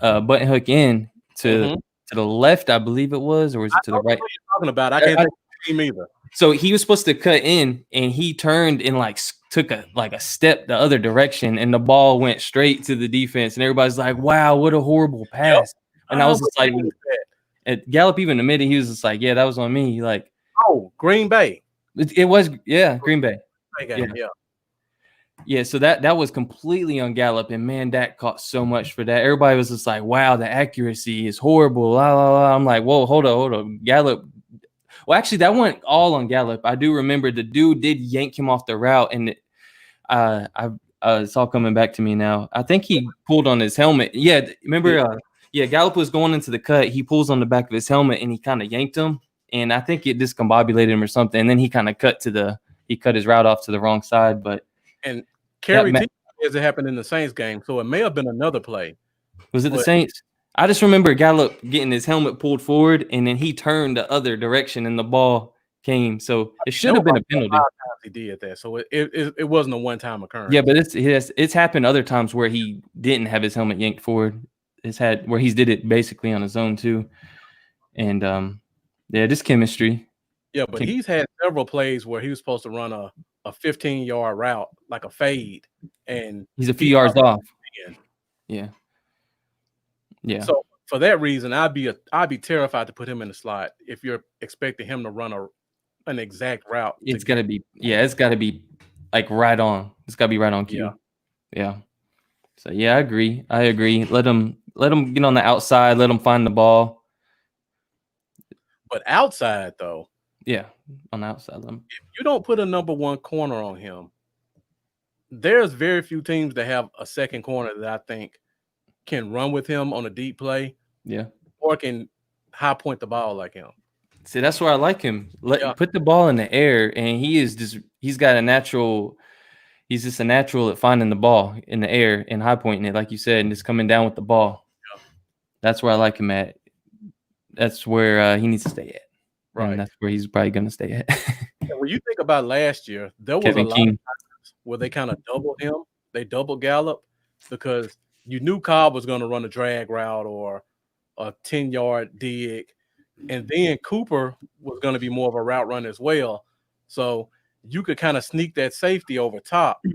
button hook in to the left, I believe it was, or was it to the right? What you're talking about? I can't think of the team either. So he was supposed to cut in, and he turned and took a step the other direction, and the ball went straight to the defense, and everybody's like, "Wow, what a horrible pass!" Yep. And I was just like, and Gallup even admitted, he was just like, "Yeah, that was on me." Like, Green Bay. It was, Green Bay. Yeah. Yeah, so that was completely on Gallup, and man, Dak caught so much for that. Everybody was just like, "Wow, the accuracy is horrible." La, la, la. I'm like, "Whoa, hold on, Gallup." Well, actually, that went all on Gallup. I do remember the dude did yank him off the route, and it's all coming back to me now. I think he pulled on his helmet. Yeah, remember? Gallup was going into the cut. He pulls on the back of his helmet, and he kind of yanked him, and I think it discombobulated him or something. And then he kind of cut his route off to the wrong side, but. And Kerry T says it happened in the Saints game, so it may have been another play. Was it the Saints? I just remember Gallup getting his helmet pulled forward, and then he turned the other direction, and the ball came. So it should have been a penalty. 5 times he did that, so it wasn't a one-time occurrence. Yeah, but it's happened other times where he didn't have his helmet yanked forward. It's had where he's did it basically on his own too, and just chemistry. Yeah, but he's had several plays where he was supposed to run a 15-yard route, like a fade, and he's a few yards off. Yeah. So for that reason, I'd be terrified to put him in the slot if you're expecting him to run an exact route. It's got to be like right on. It's got to be right on cue. Yeah. So I agree. Let him get on the outside. Let him find the ball. But outside though. Yeah, on the outside. If you don't put a number one corner on him, there's very few teams that have a second corner that I think can run with him on a deep play. Yeah. Or can high point the ball like him. See, that's where I like him. Yeah. Put the ball in the air, and he's just a natural at finding the ball in the air and high pointing it, like you said, and just coming down with the ball. Yeah. That's where I like him at. That's where he needs to stay at. Right. And that's where he's probably going to stay at. When you think about last year, there was Kevin a lot King. of times where they kind of doubled him. They doubled Gallup because you knew Cobb was going to run a drag route or a 10-yard dig. And then Cooper was going to be more of a route run as well. So you could kind of sneak that safety over top. A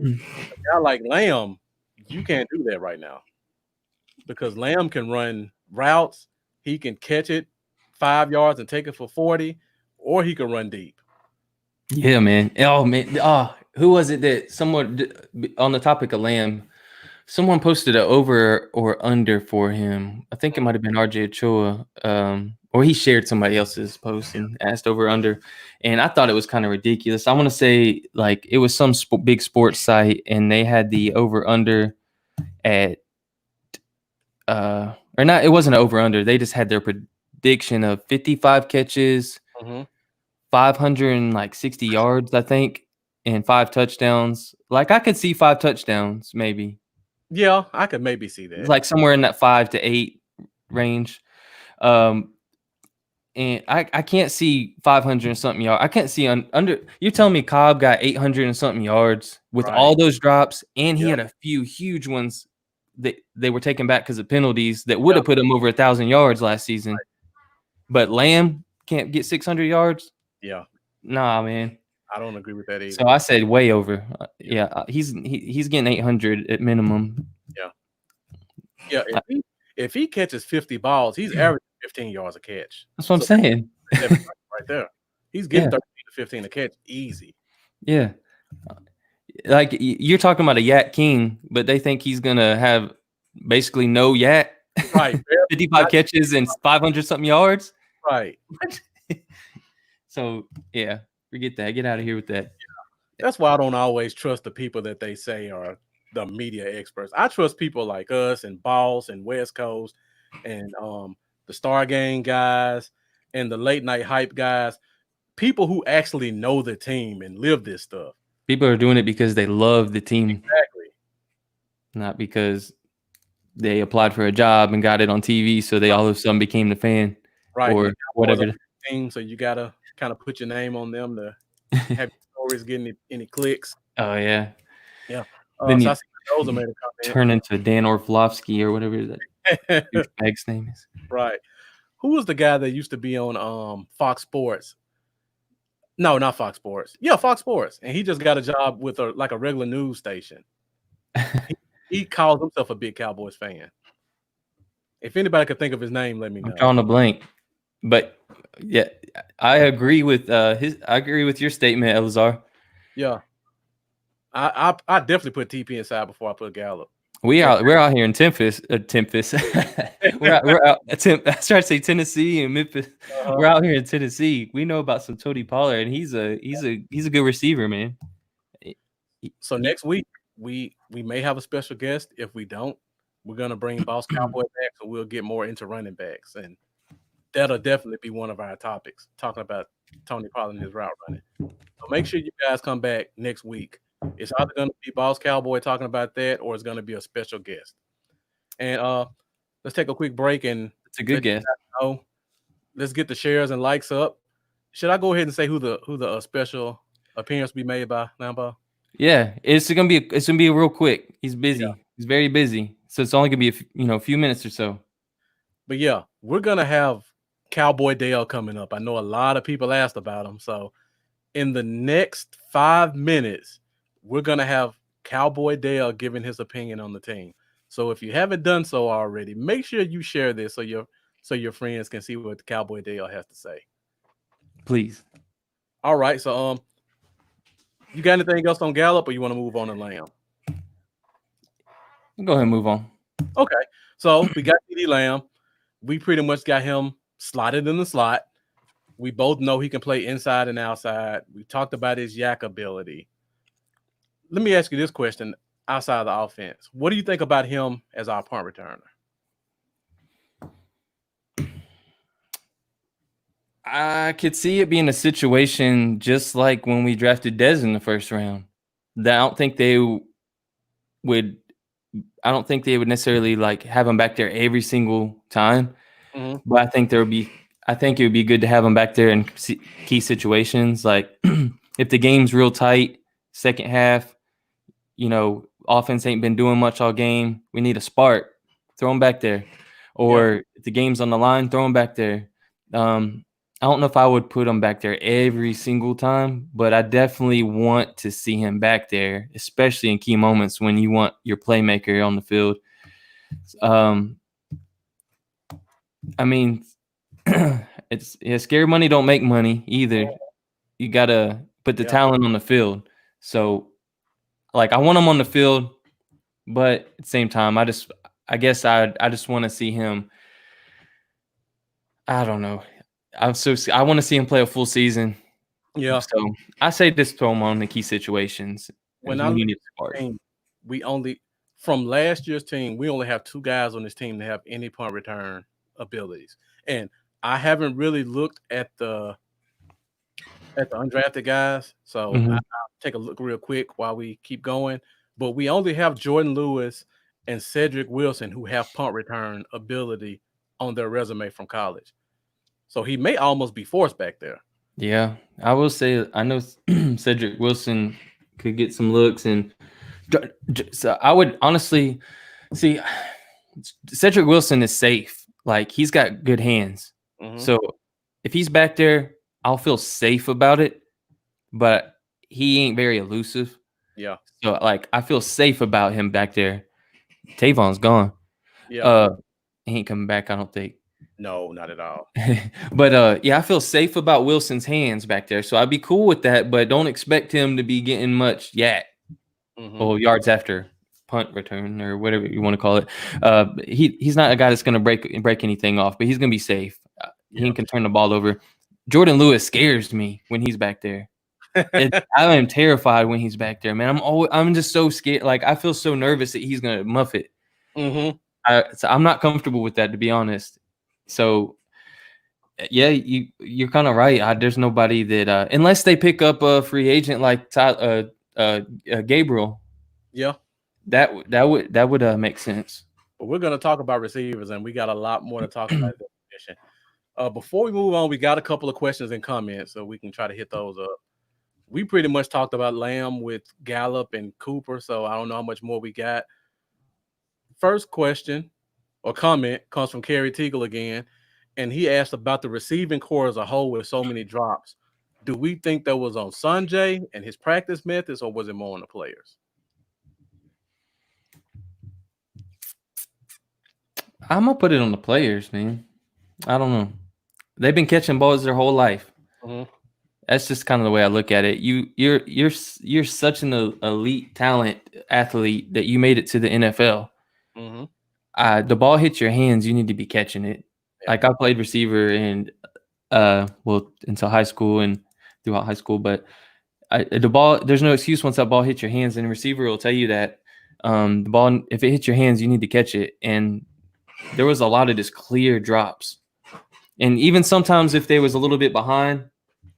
guy like Lamb, you can't do that right now because Lamb can run routes. He can catch it 5 yards and take it for 40, or he can run deep. Yeah, man. Oh, man. Oh, who was it that someone on the topic of Lamb? Someone posted an over or under for him. I think it might have been RJ Ochoa. Or he shared somebody else's post and asked over under. And I thought it was kind of ridiculous. I want to say like it was some big sports site and they had the over under at or not, it wasn't an over under. They just had their prediction of 55 catches, 560 yards, I think, and 5 touchdowns. Like I could see 5 touchdowns maybe. Yeah, I could maybe see that. Like somewhere in that 5 to 8 range. And I can't see 500 and something yards. I can't see under. You're telling me Cobb got 800 and something yards with all those drops, and he had a few huge ones that they were taken back because of penalties that would have put him over 1,000 yards last season. Right. But Lamb can't get 600 yards. Yeah, nah, man. I don't agree with that either. So I said way over. He's getting 800 at minimum. Yeah. If he catches 50 balls, he's averaging 15 yards a catch. That's what I'm saying. Right there. He's getting 13 to 15 a catch easy. Yeah. Like you're talking about a Yak King, but they think he's going to have basically no Yak. Right. 55 catches and 500 something yards. Right. So, yeah, forget that. Get out of here with that. Yeah. That's why I don't always trust the people that they say are the media experts. I trust people like us and Boss and West Coast and the Star Game guys and the late night hype guys, people who actually know the team and live this stuff. People are doing it because they love the team. Exactly. Not because they applied for a job and got it on TV, so they all of a sudden became the fan. Right. Or whatever. Team, so you got to kind of put your name on them to have stories getting any clicks. Oh, yeah. Yeah. Then so you made a turn into Dan Orlovsky or whatever that douchebag's name is. Right. Who was the guy that used to be on Fox Sports? No, not Fox Sports. Yeah, Fox Sports. And he just got a job with a regular news station. he calls himself a big Cowboys fan. If anybody could think of his name, let me know. I'm drawing a blank. But yeah, I agree with your statement, Elazar. Yeah. I definitely put TP inside before I put Gallup. We're out here in Memphis. we're out. I tried to say Tennessee and Memphis. We're out here in Tennessee. We know about some Tony Pollard, and he's a good receiver, man. So next week we may have a special guest. If we don't, we're gonna bring Boss Cowboy back, so we'll get more into running backs, and that'll definitely be one of our topics, talking about Tony Pollard and his route running. So make sure you guys come back next week. It's either going to be Boss Cowboy talking about that, or it's going to be a special guest. And let's take a quick break. And it's a good guest. Let's get the shares and likes up. Should I go ahead and say who the special appearance be made by Lambo? Yeah, it's gonna be real quick. He's busy. Yeah. He's very busy, so it's only gonna be a few minutes or so. But yeah, we're gonna have Cowboy Dale coming up. I know a lot of people asked about him, so in the next 5 minutes. We're going to have Cowboy Dale giving his opinion on the team. So if you haven't done so already, make sure you share this so your friends can see what Cowboy Dale has to say. Please. All right. So you got anything else on Gallup, or you want to move on to Lamb? Go ahead and move on. Okay. So we got CeeDee Lamb. We pretty much got him slotted in the slot. We both know he can play inside and outside. We talked about his yak ability. Let me ask you this question outside of the offense. What do you think about him as our punt returner? I could see it being a situation just like when we drafted Dez in the first round. That I don't think they would necessarily like have him back there every single time. Mhm. But I think it would be good to have him back there in key situations. Like if the game's real tight, second half, offense ain't been doing much all game. We need a spark. Throw him back there. Or if the game's on the line, throw him back there. I don't know if I would put him back there every single time, but I definitely want to see him back there, especially in key moments when you want your playmaker on the field. I mean, scary money don't make money either. You gotta put the talent on the field. So, like, I want him on the field, but at the same time, I just want to see him. I don't know. I want to see him play a full season. Yeah. So I say just throw him on the key situations. When you need to spark. From last year's team, we only have 2 guys on this team that have any punt return abilities. And I haven't really looked at the undrafted guys. So I'll take a look real quick while we keep going. But we only have Jordan Lewis and Cedric Wilson who have punt return ability on their resume from college. So he may almost be forced back there. Yeah, I will say I know Cedric Wilson could get some looks, and so I would honestly see Cedric Wilson is safe. Like he's got good hands. So if he's back there, I'll feel safe about it. But he ain't very elusive. Yeah. So like I feel safe about him back there. Tavon's gone. Yeah. He ain't coming back, I don't think. No, not at all. But I feel safe about Wilson's hands back there. So I'd be cool with that, but don't expect him to be getting much or yards after punt return or whatever you want to call it. He's not a guy that's going to break anything off, but he's going to be safe. He can turn the ball over. Jordan Lewis scares me when he's back there. I am terrified when he's back there, man. I'm just so scared. Like I feel so nervous that he's going to muff it. So I'm not comfortable with that, to be honest. So, yeah, you're kind of right. There's nobody that unless they pick up a free agent like Gabriel. Yeah, that would make sense. But we're gonna talk about receivers, and we got a lot more to talk about this position. Before we move on, we got a couple of questions and comments, so we can try to hit those up. We pretty much talked about Lamb with Gallup and Cooper, so I don't know how much more we got. First question or comment comes from Kerry Teagle again, and he asked about the receiving core as a whole with so many drops. Do we think that was on Sanjay and his practice methods, or was it more on the players? I'm gonna put it on the players, man. I don't know. They've been catching balls their whole life. That's just kind of the way I look at it. You're such an elite talent athlete that you made it to the NFL. The ball hits your hands, you need to be catching it. Yeah. Like I played receiver and until high school and throughout high school, but the ball, there's no excuse once that ball hits your hands, and the receiver will tell you that the ball, if it hits your hands, you need to catch it. And there was a lot of just clear drops. And even sometimes if they was a little bit behind,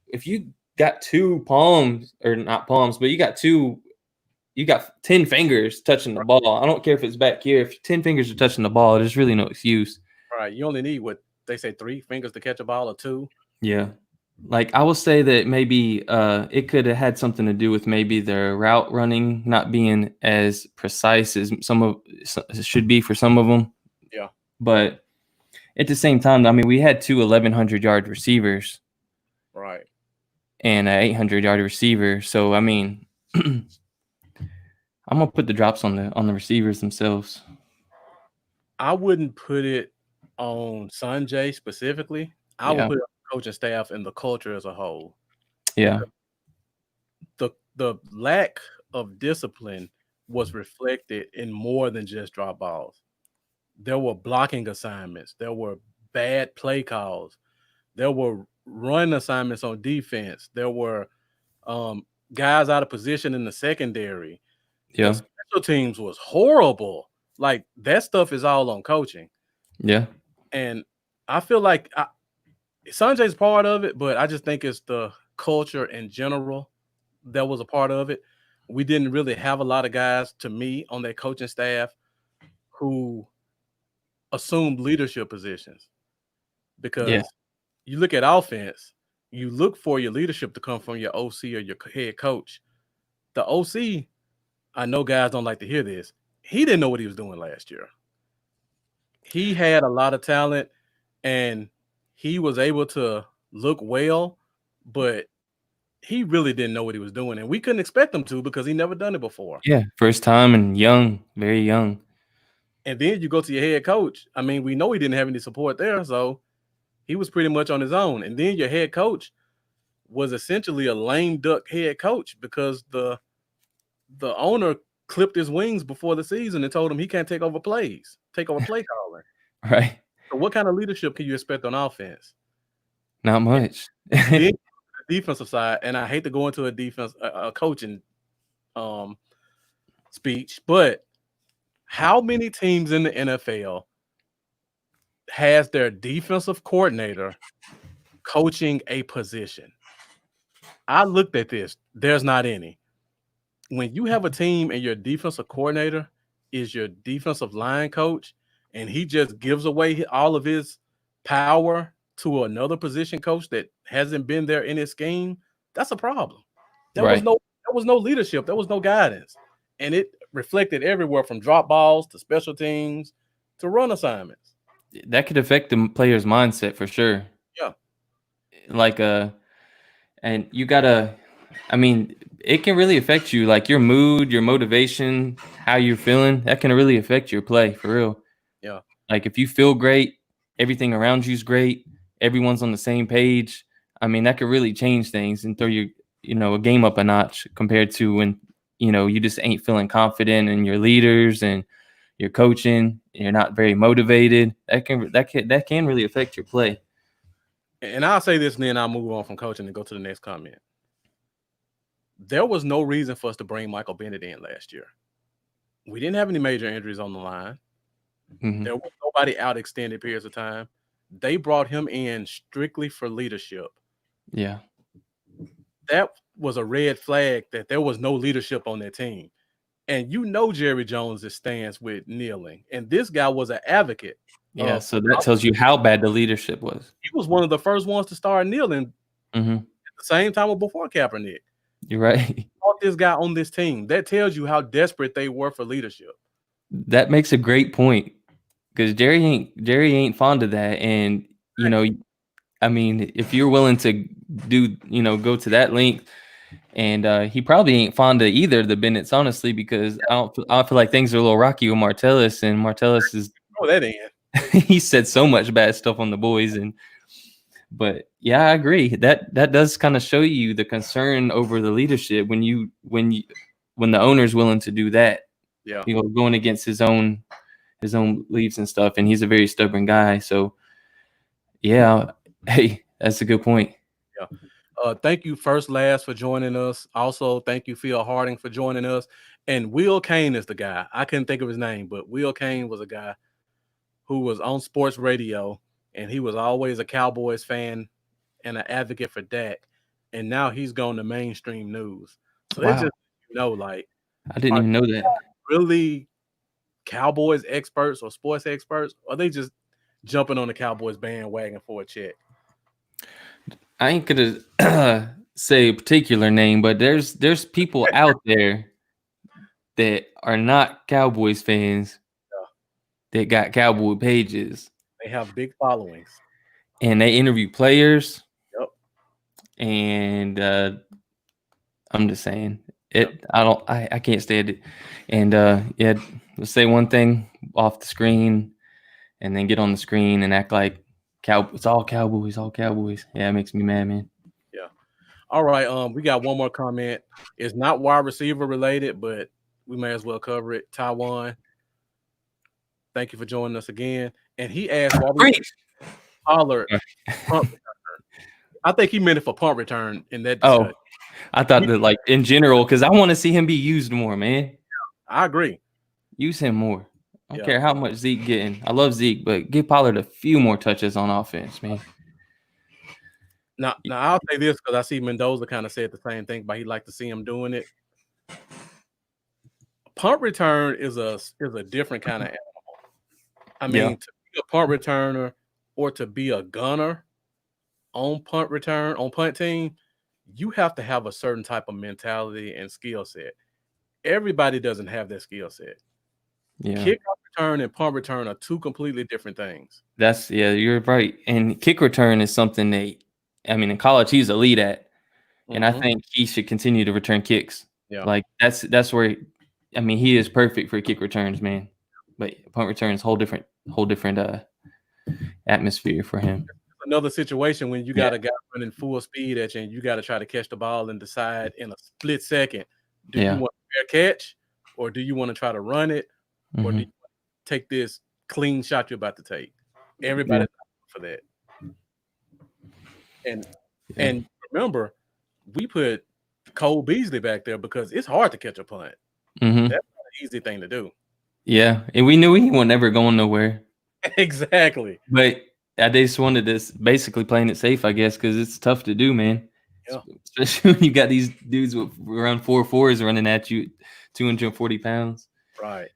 if you got 2 palms, or not palms, but you got 10 fingers touching the ball. I don't care if it's back here. If 10 fingers are touching the ball, there's really no excuse. Right. You only need what they say 3 fingers to catch a ball, or 2. Yeah. Like I will say that maybe it could have had something to do with maybe their route running not being as precise as it should be for some of them. Yeah. But at the same time, I mean, we had 2 1,100-yard receivers. Right. And an 800-yard receiver. So, I mean, I'm going to put the drops on the receivers themselves. I wouldn't put it on Sanjay specifically. I would put it on the coaching staff and the culture as a whole. Yeah. The lack of discipline was reflected in more than just drop balls. There were blocking assignments. There were bad play calls. There were run assignments on defense. There were guys out of position in the secondary. Yeah. The special teams was horrible. Like that stuff is all on coaching. Yeah. And I feel like Sanjay's part of it, but I just think it's the culture in general that was a part of it. We didn't really have a lot of guys, to me, on that coaching staff who assumed leadership positions. Because you look at offense, you look for your leadership to come from your OC or your head coach. The OC, I know guys don't like to hear this, he didn't know what he was doing last year. He had a lot of talent, and he was able to look well, but he really didn't know what he was doing, and we couldn't expect him to because he never done it before. Yeah, first time and young, very young. And then you go to your head coach. I mean, we know he didn't have any support there, so he was pretty much on his own. And then your head coach was essentially a lame duck head coach because the owner clipped his wings before the season and told him he can't take over play calling. Right. So what kind of leadership can you expect on offense? Not much. Then the defensive side, and I hate to go into a coaching speech, but how many teams in the NFL has their defensive coordinator coaching a position? I looked at this. There's not any. When you have a team and your defensive coordinator is your defensive line coach, and he just gives away all of his power to another position coach that hasn't been there in his scheme, that's a problem. There was no leadership. There was no guidance. And it reflected everywhere from drop balls to special teams to run assignments. That could affect the player's mindset for sure. Yeah. Like, and you gotta, I mean, it can really affect you, like your mood, your motivation, how you're feeling. That can really affect your play for real. Yeah. Like if you feel great, everything around you's great, everyone's on the same page. I mean, that could really change things and throw your, a game up a notch compared to when, you just ain't feeling confident in your leaders and your coaching, and you're not very motivated. That can really affect your play. And I'll say this, and then I'll move on from coaching and go to the next comment. There was no reason for us to bring Michael Bennett in last year. We didn't have any major injuries on the line. Mm-hmm. There was nobody out extended periods of time. They brought him in strictly for leadership. Yeah. That was a red flag that there was no leadership on that team. And Jerry Jones' stance with kneeling. And this guy was an advocate. Yeah, so that tells you how bad the leadership was. He was one of the first ones to start kneeling at the same time or before Kaepernick. You're right. He brought this guy on this team. That tells you how desperate they were for leadership. That makes a great point because Jerry ain't fond of that. And, I mean, if you're willing to do, go to that length, and he probably ain't fond of either of the Bennetts, honestly, because I feel like things are a little rocky with Martellus, and Martellus is that ain't. He said so much bad stuff on the boys, but yeah, I agree. That does kind of show you the concern over the leadership when the owner's willing to do that. Yeah, going against his own beliefs and stuff, and he's a very stubborn guy. So yeah, hey, that's a good point. Yeah. Thank you, First Last, for joining us. Also, thank you, Phil Harding, for joining us. And Will Kane is the guy. I couldn't think of his name, but Will Kane was a guy who was on sports radio, and he was always a Cowboys fan and an advocate for Dak. And now he's gone to mainstream news. So they just, like, I didn't even know that. Really Cowboys experts or sports experts, or are they just jumping on the Cowboys bandwagon for a check? I ain't gonna say a particular name, but there's people out there that are not Cowboys fans that got Cowboy pages. They have big followings, and they interview players. Yep. And I'm just saying it. I can't stand it. And let's say one thing off the screen, and then get on the screen and act like it's all Cowboys, all Cowboys. Yeah, it makes me mad, man. Yeah. All right. We got one more comment. It's not wide receiver related, but we may as well cover it. Taiwan, thank you for joining us again. And he asked Pollard punt return. I think he meant it for punt return in that discussion. I thought that like in general, because I want to see him be used more, man. Yeah, I agree. Use him more. I don't care how much Zeke getting. I love Zeke, but give Pollard a few more touches on offense, man. Now I'll say this because I see Mendoza kind of said the same thing, but he'd like to see him doing it. Punt return is a different kind of animal. I mean, to be a punt returner or to be a gunner on punt team, you have to have a certain type of mentality and skill set. Everybody doesn't have that skill set. Yeah. Kickoff return and punt return are two completely different things. You're right. And kick return is something in college he's elite at. And I think he should continue to return kicks. Yeah. Like that's where he is perfect for kick returns, man. But punt returns whole different atmosphere for him. Another situation when you got a guy running full speed at you and you got to try to catch the ball and decide in a split second, do you want a fair catch or do you want to try to run it or do you want to take this clean shot you're about to take? Everybody's for that. And remember, we put Cole Beasley back there because it's hard to catch a punt. That's not an easy thing to do. Yeah, and we knew he wasn't ever going nowhere. Exactly. But I just wanted this basically playing it safe, I guess, because it's tough to do, man. Yeah. Especially when you got these dudes with around 4.4s running at you, 240 pounds. Right.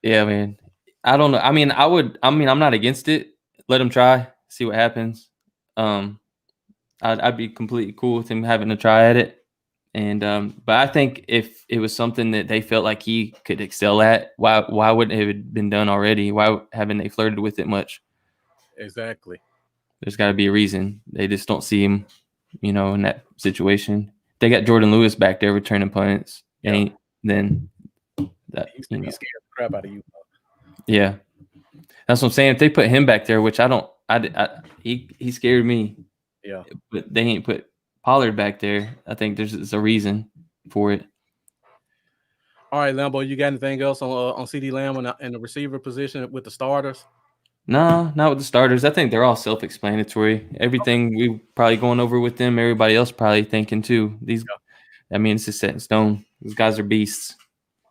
Yeah, man. I don't know. I'm not against it. Let him try, see what happens. I'd be completely cool with him having to try at it. And but I think if it was something that they felt like he could excel at, why wouldn't it have been done already? Why haven't they flirted with it much? Exactly. There's got to be a reason. They just don't see him, in that situation. They got Jordan Lewis back there returning punts. Yeah. Then that he's scared the crap out of you. Yeah, that's what I'm saying. If they put him back there, which he scared me. Yeah, but they ain't put Pollard back there. I think there's a reason for it. All right, Lambo, you got anything else on CD Lamb and the receiver position with the starters? No, not with the starters. I think they're all self-explanatory. Everything we probably going over with them, everybody else probably thinking too. It's just set in stone. These guys are beasts.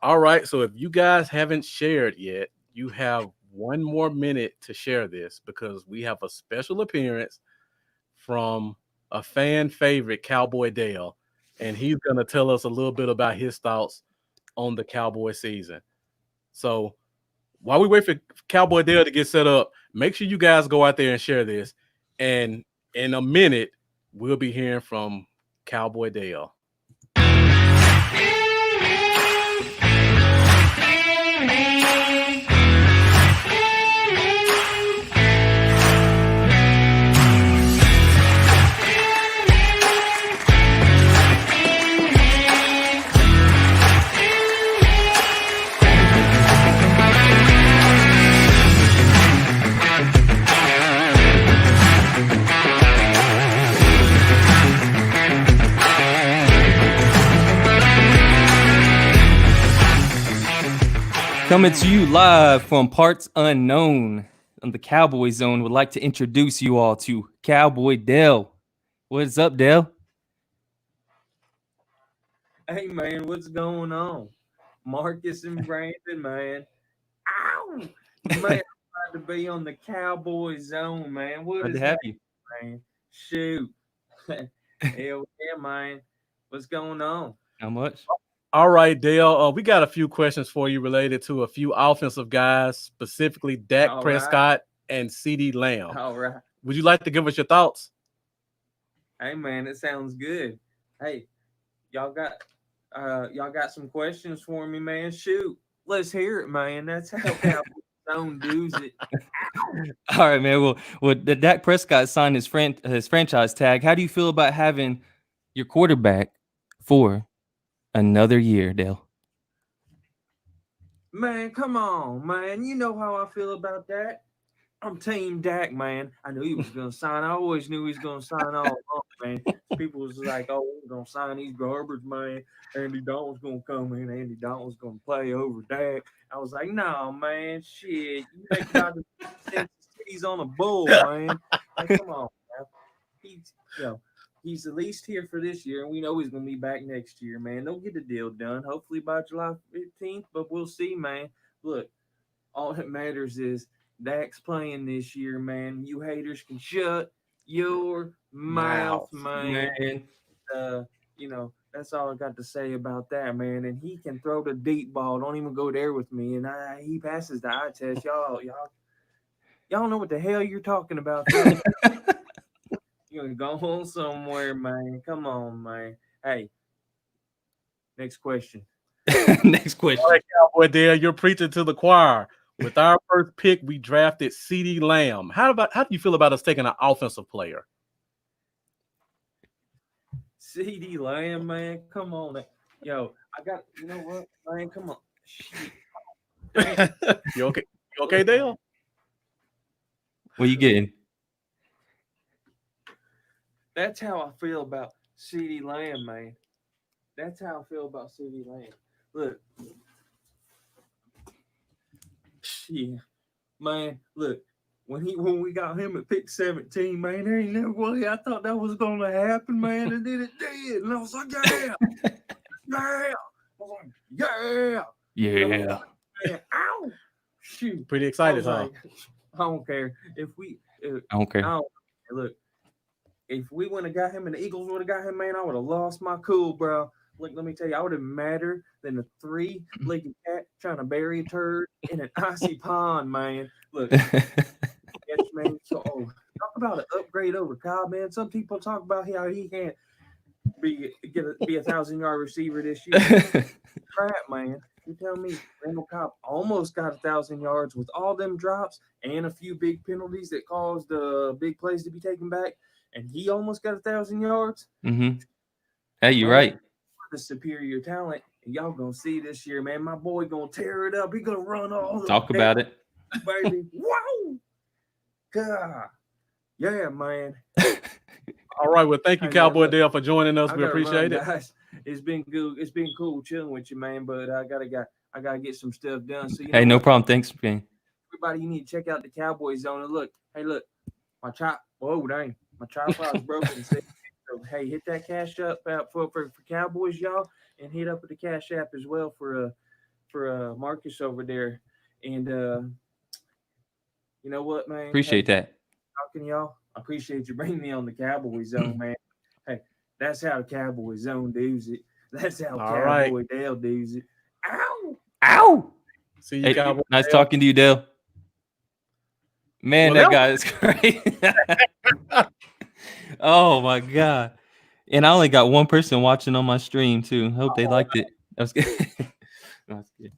All right, so if you guys haven't shared yet, you have 1 more minute to share this because we have a special appearance from a fan favorite, Cowboy Dale, and he's going to tell us a little bit about his thoughts on the Cowboy season. So while we wait for Cowboy Dale to get set up, make sure you guys go out there and share this. And in a minute, we'll be hearing from Cowboy Dale. Coming to you live from parts unknown on the Cowboy Zone, would like to introduce you all to Cowboy Dale. What's up, Dale? Hey, man, what's going on? Marcus and Brandon, man. Ow! Man, I'm glad to be on the Cowboy Zone, man. Good to have you, man. Shoot. Hell yeah, man. What's going on? How much? All right, Dale, we got a few questions for you related to a few offensive guys, specifically Dak Prescott and CD Lamb. All right. Would you like to give us your thoughts? Hey, man, it sounds good. Hey, y'all got some questions for me, man? Shoot. Let's hear it, man. That's how Cowboy Zone does it. All right, man. Well, the Dak Prescott signed his franchise tag. How do you feel about having your quarterback for another year, Dale? Man, come on, man. You know how I feel about that. I'm Team Dak, man. I knew he was going to sign. I always knew he was going to sign all along, man. People was like, oh, we're going to sign these garbage, man. Andy Dalton's going to come in. Andy Dalton's going to play over Dak. I was like, no, man, shit. You make out the he's on a bull, man. Like, come on, man. He's at least here for this year, and we know he's going to be back next year, man. They'll get the deal done, hopefully by July 15th, but we'll see, man. Look, all that matters is Dak's playing this year, man. You haters can shut your mouth, man. Man. You know, that's all I got to say about that, man. And he can throw the deep ball. Don't even go there with me. And he passes the eye test. Y'all know what the hell you're talking about. You're gonna go on somewhere, man. Come on, man. Hey, next question. Next question. All right, Cowboy Dale, you're preaching to the choir. With our first pick, we drafted CeeDee Lamb. How do you feel about us taking an offensive player? CeeDee Lamb, man. Come on. Yo, you know what, man? Come on. Shit. You okay? You okay, Dale? What you getting? That's how I feel about CeeDee Lamb, man. That's how I feel about CeeDee Lamb. Look. Yeah. Man, look. When we got him at pick 17, man, there ain't no way I thought that was gonna happen, man. And then it did. And I was like, yeah. Yeah. I was like, yeah. Yeah. Ow. Shoot. Pretty excited, huh? Like, I don't care. I don't care. Look, if we wouldn't have got him and the Eagles would have got him, man, I would have lost my cool, bro. Look, let me tell you, I would have been madder than a 3-legged cat trying to bury a turd in an icy pond, man. Look, yes, man. So, talk about an upgrade over Kyle, man. Some people talk about how he can't be a 1,000-yard receiver this year. Crap, man. You tell me Randall Cobb almost got 1,000 yards with all them drops and a few big penalties that caused big plays to be taken back, and he almost got 1,000 yards. Mm-hmm. Hey, you're right. The superior talent, and y'all gonna see this year, man. My boy gonna tear it up. He gonna run all the Talk about it, baby. Wow, God, yeah, man. All right, well, thank you, Cowboy Dale, for joining us. We appreciate it. Guys. It's been good. It's been cool chilling with you, man. But I gotta get some stuff done. So hey, no problem. Thanks, man. Everybody, you need to check out the Cowboy Zone. And look, my tripod's broken. So, hey, hit that cash up for Cowboys, y'all, and hit up with the cash app as well for Marcus over there. And you know what, man? Appreciate that. Talking y'all, I appreciate you bringing me on the Cowboy Zone, man. Hey, that's how the Cowboy Zone does it. That's how Cowboy Dale does it. Ow! Ow! See you, Cowboy. Nice talking to you, Dale. Man, that guy is great. Oh my God. And I only got one person watching on my stream too. Hope they liked it. That was good. That's good.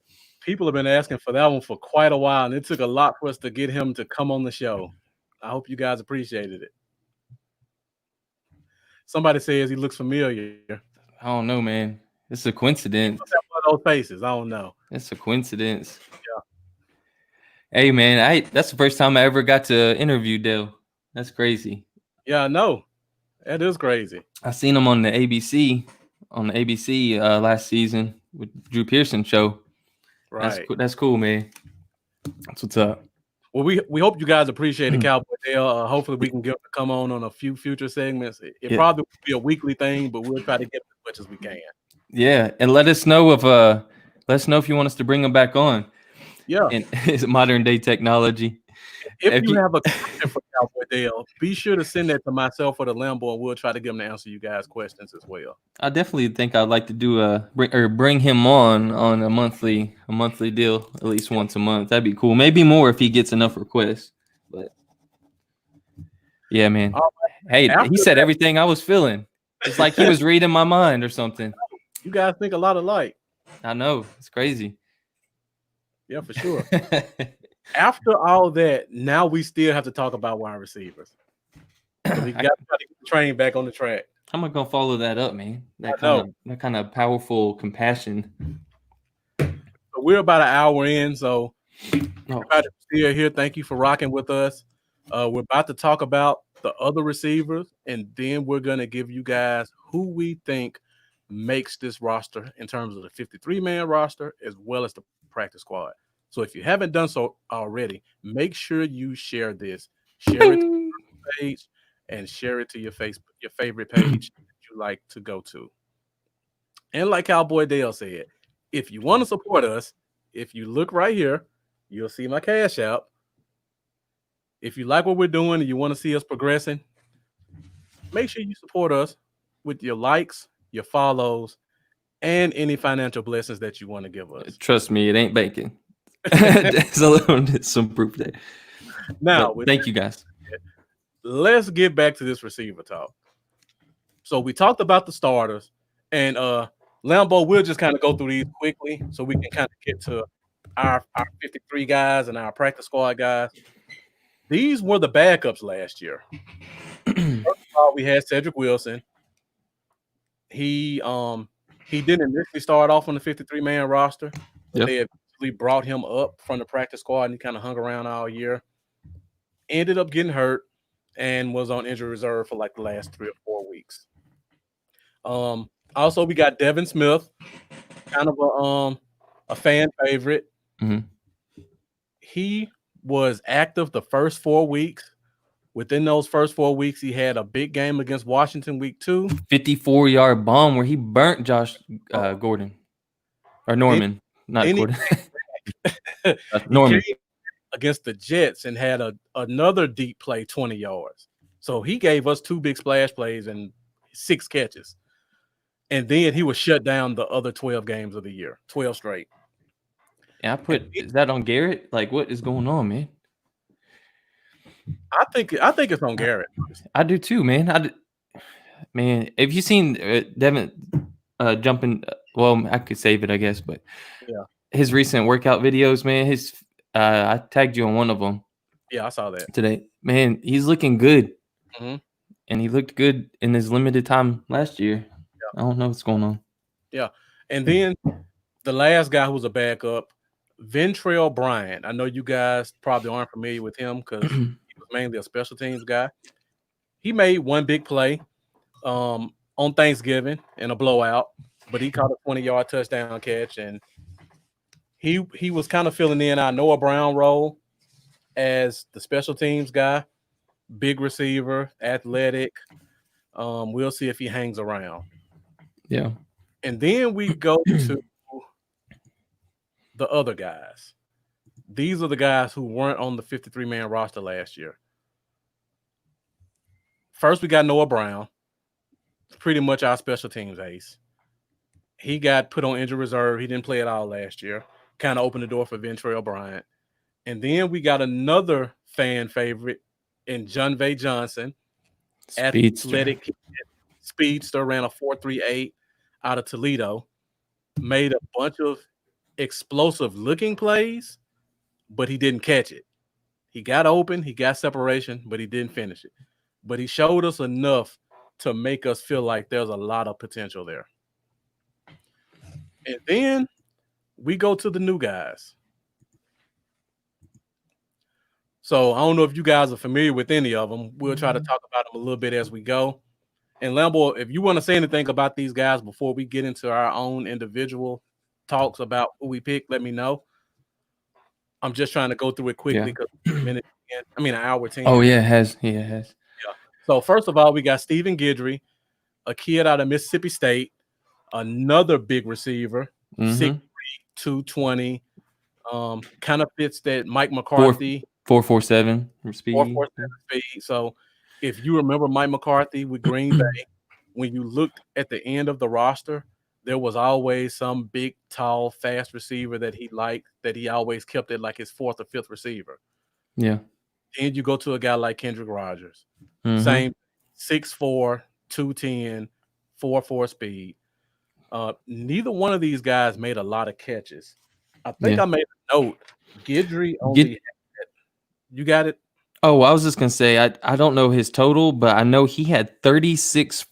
People have been asking for that one for quite a while, and it took a lot for us to get him to come on the show. I hope you guys appreciated it. Somebody says he looks familiar. I don't know, man. It's a coincidence. Those faces, I don't know. It's a coincidence. Yeah. Hey, man, that's the first time I ever got to interview Dale. That's crazy. Yeah, I know. That is crazy. I seen him on the ABC last season with Drew Pearson show. Right. That's cool, man. That's what's up. Well, we hope you guys appreciate it, Cowboy Dale. Hopefully we can get him to come on a few future segments. It probably will be a weekly thing, but we'll try to get as much as we can. Yeah, and let us know if you want us to bring him back on. Yeah. And it's modern day technology. If you have a question for Cowboy Dale, be sure to send that to myself or the Lambo, and we'll try to get him to answer you guys' questions as well. I definitely think I'd like to do bring him on a monthly deal, at least once a month. That'd be cool. Maybe more if he gets enough requests. But yeah, man. Hey, he said everything I was feeling. It's like he was reading my mind or something. You guys think a lot alike. I know. It's crazy. Yeah, for sure. After all that, now we still have to talk about wide receivers. So we got to try to get the train back on the track. How am I gonna follow that up, man? That kind of powerful compassion. So we're about an hour in, so everybody still here. Thank you for rocking with us. We're about to talk about the other receivers, and then we're gonna give you guys who we think makes this roster in terms of the 53-man roster as well as the practice squad. So if you haven't done so already, make sure you share this. Share it to your page and share it to your favorite page that you like to go to. And like Cowboy Dale said, if you want to support us, if you look right here, you'll see my cash app. If you like what we're doing and you want to see us progressing, make sure you support us with your likes, your follows, and any financial blessings that you want to give us. Trust me, it ain't bacon. There's some proof there. Now, thank you guys. Let's get back to this receiver talk. So we talked about the starters, and Lambo, we'll just kind of go through these quickly so we can kind of get to our 53 guys and our practice squad guys. These were the backups last year. First of all, we had Cedric Wilson. He didn't initially start off on the 53-man roster. But They eventually brought him up from the practice squad, and he kind of hung around all year. Ended up getting hurt and was on injury reserve for like the last 3 or 4 weeks. Also, we got Devin Smith, kind of a fan favorite. Mm-hmm. He was active the first 4 weeks. Within those first 4 weeks, he had a big game against Washington week 2. 54-yard bomb where he burnt Josh Gordon. Or Norman, not Gordon. Norman. Against the Jets and had another deep play, 20 yards. So he gave us 2 big splash plays and 6 catches. And then he was shut down the other 12 games of the year, 12 straight. And is that on Garrett? Like, what is going on, man? I think it's on Garrett. I do too, man. Man, have you seen Devin jumping? Well, I could save it, I guess, but yeah, his recent workout videos, man. I tagged you on one of them. Yeah, I saw that today. Man, he's looking good, and he looked good in his limited time last year. Yeah. I don't know what's going on. Yeah, and then the last guy who was a backup, Ventrell Bryant. I know you guys probably aren't familiar with him because he was mainly a special teams guy. He made one big play on Thanksgiving in a blowout, but he caught a 20-yard touchdown catch, and he was kind of filling in our Noah Brown role as the special teams guy, big receiver, athletic. We'll see if he hangs around. Yeah. And then we go to the other guys. These are the guys who weren't on the 53-man roster last year. First, we got Noah Brown, pretty much our special teams ace. He got put on injury reserve. He didn't play at all last year. Kind of opened the door for Ventrell Bryant. And then we got another fan favorite in Junvay Johnson. Athletic speedster, ran a 4.38 out of Toledo. Made a bunch of explosive looking plays, but he didn't catch it. He got open, he got separation, but he didn't finish it. But he showed us enough to make us feel like there's a lot of potential there. And then we go to the new guys. So I don't know if you guys are familiar with any of them. We'll try to talk about them a little bit as we go. And Lambo, if you want to say anything about these guys before we get into our own individual talks about who we pick, let me know. I'm just trying to go through it quickly because an hour 10. Oh, yeah, it has. Yeah. So first of all, we got Stephen Guidry, a kid out of Mississippi State, another big receiver, 6'3", 220. Kind of fits that Mike McCarthy 4.47 speed. 4.47 speed. So if you remember Mike McCarthy with Green Bay, when you looked at the end of the roster, there was always some big, tall, fast receiver that he liked, that he always kept at like his 4th or 5th receiver. Yeah. And you go to a guy like Kendrick Rogers. Same 6'4", 210, 4.4 speed. Neither one of these guys made a lot of catches. I think I made a note. Guidry only you got it? Oh, I was just gonna say I don't know his total, but I know he had 36.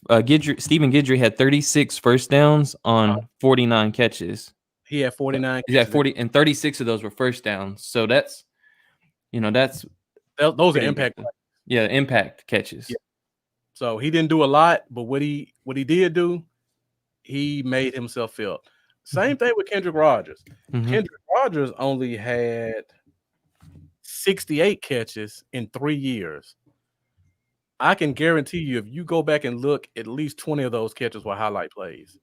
Stephen Guidry had 36 first downs on 49 catches. He had 49. Yeah, 40, and 36 of those were first downs. So that's those are impact. Yeah, impact catches. Yeah. So he didn't do a lot, but what he did do, he made himself felt. Same thing with Kendrick Rogers. Kendrick Rogers only had 68 catches in 3 years. I can guarantee you, if you go back and look, at least 20 of those catches were highlight plays.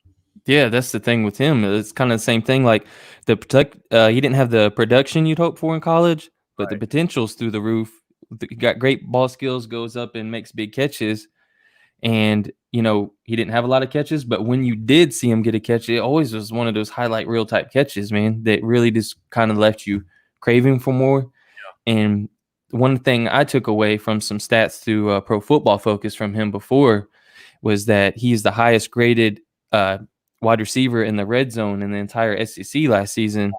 Yeah, that's the thing with him. It's kind of the same thing. Like he didn't have the production you'd hope for in college, but the potential's through the roof. He got great ball skills, goes up and makes big catches. And, he didn't have a lot of catches, but when you did see him get a catch, it always was one of those highlight reel type catches, man, that really just kind of left you craving for more. And one thing I took away from some stats through Pro Football Focus from him before was that he's the highest graded wide receiver in the red zone in the entire SEC last season.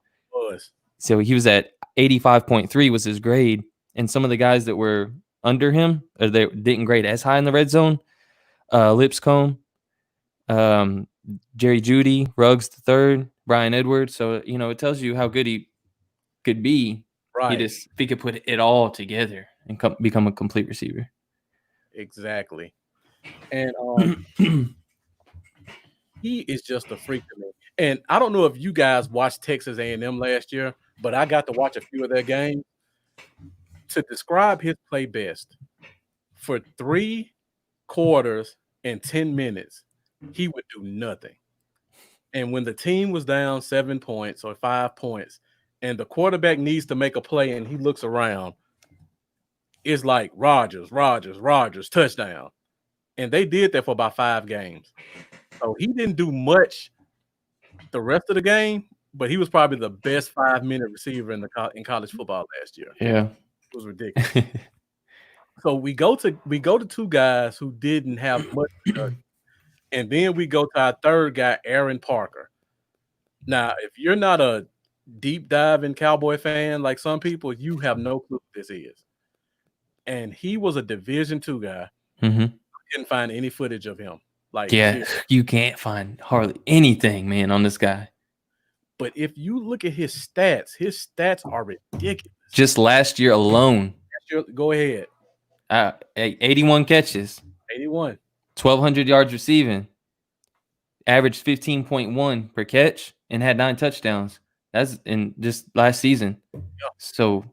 So he was at 85.3 was his grade. And some of the guys that were under him, or they didn't grade as high in the red zone, Lipscomb, Jerry Jeudy, Ruggs III, Brian Edwards. So, it tells you how good he could be. Right. If he could put it all together and become a complete receiver. Exactly. And he is just a freak to me. And I don't know if you guys watched Texas A&M last year, but I got to watch a few of their games. To describe his play best, for 3 quarters and 10 minutes, he would do nothing. And when the team was down 7 points or 5 points, and the quarterback needs to make a play and he looks around, it's like Rodgers, touchdown. And they did that for about 5 games. So he didn't do much the rest of the game, but he was probably the best 5-minute receiver in college football last year. Yeah. It was ridiculous. So we go to 2 guys who didn't have much production. And then we go to our third guy, Aaron Parker. Now, if you're not a deep diving Cowboy fan like some people, you have no clue what this is. And he was a Division II guy. Mm-hmm. I didn't find any footage of him. You can't find hardly anything, man, on this guy. But if you look at his stats are ridiculous. Just last year alone. Go ahead. 81 catches. 81. 1,200 yards receiving. Averaged 15.1 per catch and had 9 touchdowns. That's in just last season. Yeah. So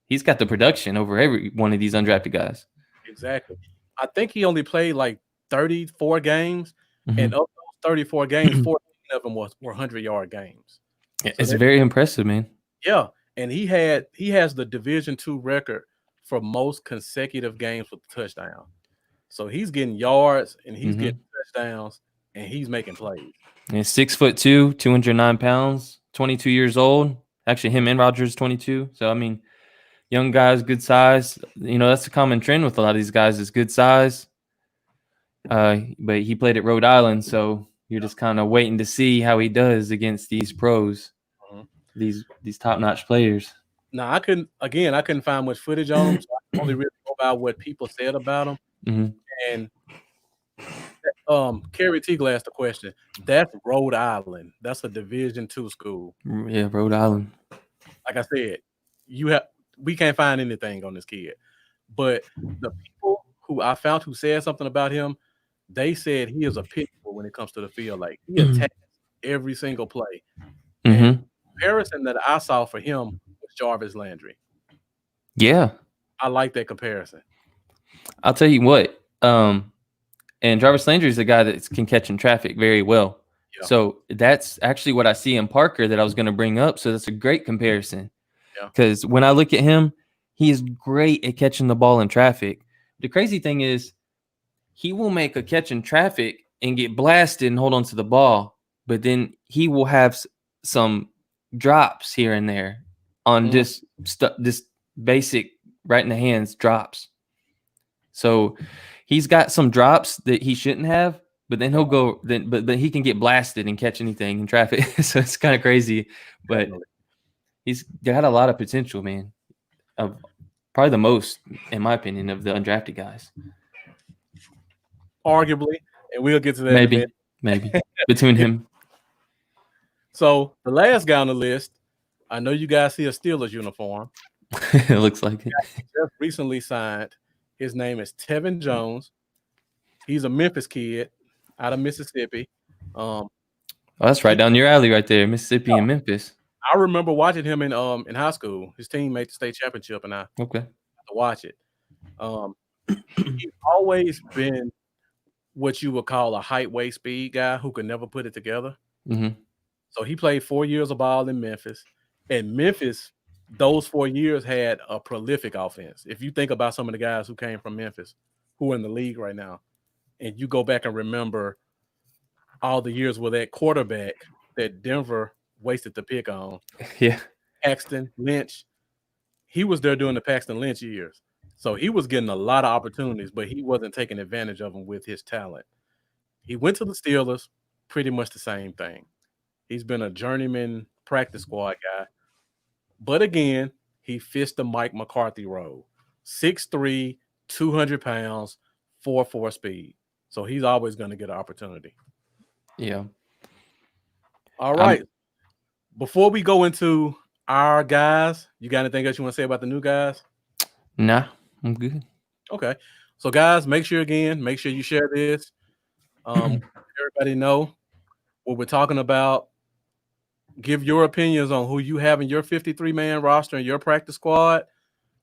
he's got the production over every one of these undrafted guys. Exactly. I think he only played like 34 games, and of those 34 games, 14 of them were 100-yard games. Yeah, so it's very impressive, man. Yeah, and he has the Division II record for most consecutive games with the touchdown. So he's getting yards and he's getting touchdowns and he's making plays. And 6'2", 209 pounds, 22 years old. Actually, him and Rodgers 22. So I mean, young guys, good size. That's a common trend with a lot of these guys is good size. But he played at Rhode Island, so you're just kind of waiting to see how he does against these pros, these top-notch players. Now, I couldn't find much footage on him, so I can only really go by what people said about him. Mm-hmm. And Kerry Teagle asked the question. That's Rhode Island. That's a Division II school. Yeah, Rhode Island. Like I said, we can't find anything on this kid. But the people who I found who said something about him, they said he is a pit bull when it comes to the field. Like he attacks every single play. And the comparison that I saw for him was Jarvis Landry. Yeah. I like that comparison. I'll tell you what. And Jarvis Landry is a guy that can catch in traffic very well. Yeah. So that's actually what I see in Parker that I was going to bring up. So that's a great comparison. Because when I look at him, he is great at catching the ball in traffic. The crazy thing is he will make a catch in traffic and get blasted and hold on to the ball. But then he will have some drops here and there on just basic right in the hands drops. So he's got some drops that he shouldn't have, but then he'll go but he can get blasted and catch anything in traffic. So it's kind of crazy, but he's got a lot of potential, man. Probably the most, in my opinion, of the undrafted guys. Arguably, and we'll get to that. Maybe between him. So the last guy on the list, I know you guys see a Steelers uniform. It looks like it. Just recently signed. His name is Tevin Jones. He's a Memphis kid out of Mississippi. That's right down your alley right there, Mississippi and Memphis. I remember watching him in high school. His team made the state championship, and I had to watch it. He's always been what you would call a height, weight, speed guy who could never put it together. Mm-hmm. So he played 4 years of ball in Memphis. And Memphis, those 4 years had a prolific offense. If you think about some of the guys who came from Memphis who are in the league right now, and you go back and remember all the years with that quarterback that Denver wasted the pick on, Yeah. Paxton Lynch, he was there during the Paxton Lynch years. So he was getting a lot of opportunities, but he wasn't taking advantage of them with his talent. He went to the Steelers, pretty much the same thing. He's been a journeyman practice squad guy. But again, he fits the Mike McCarthy role. 6'3", 200 pounds, 4.4 speed. So he's always going to get an opportunity. Yeah. All right. Before we go into our guys, you got anything else you want to say about the new guys? Nah, I'm good. Okay. So, guys, make sure you share this. Everybody know what we're talking about. Give your opinions on who you have in your 53-man roster and your practice squad.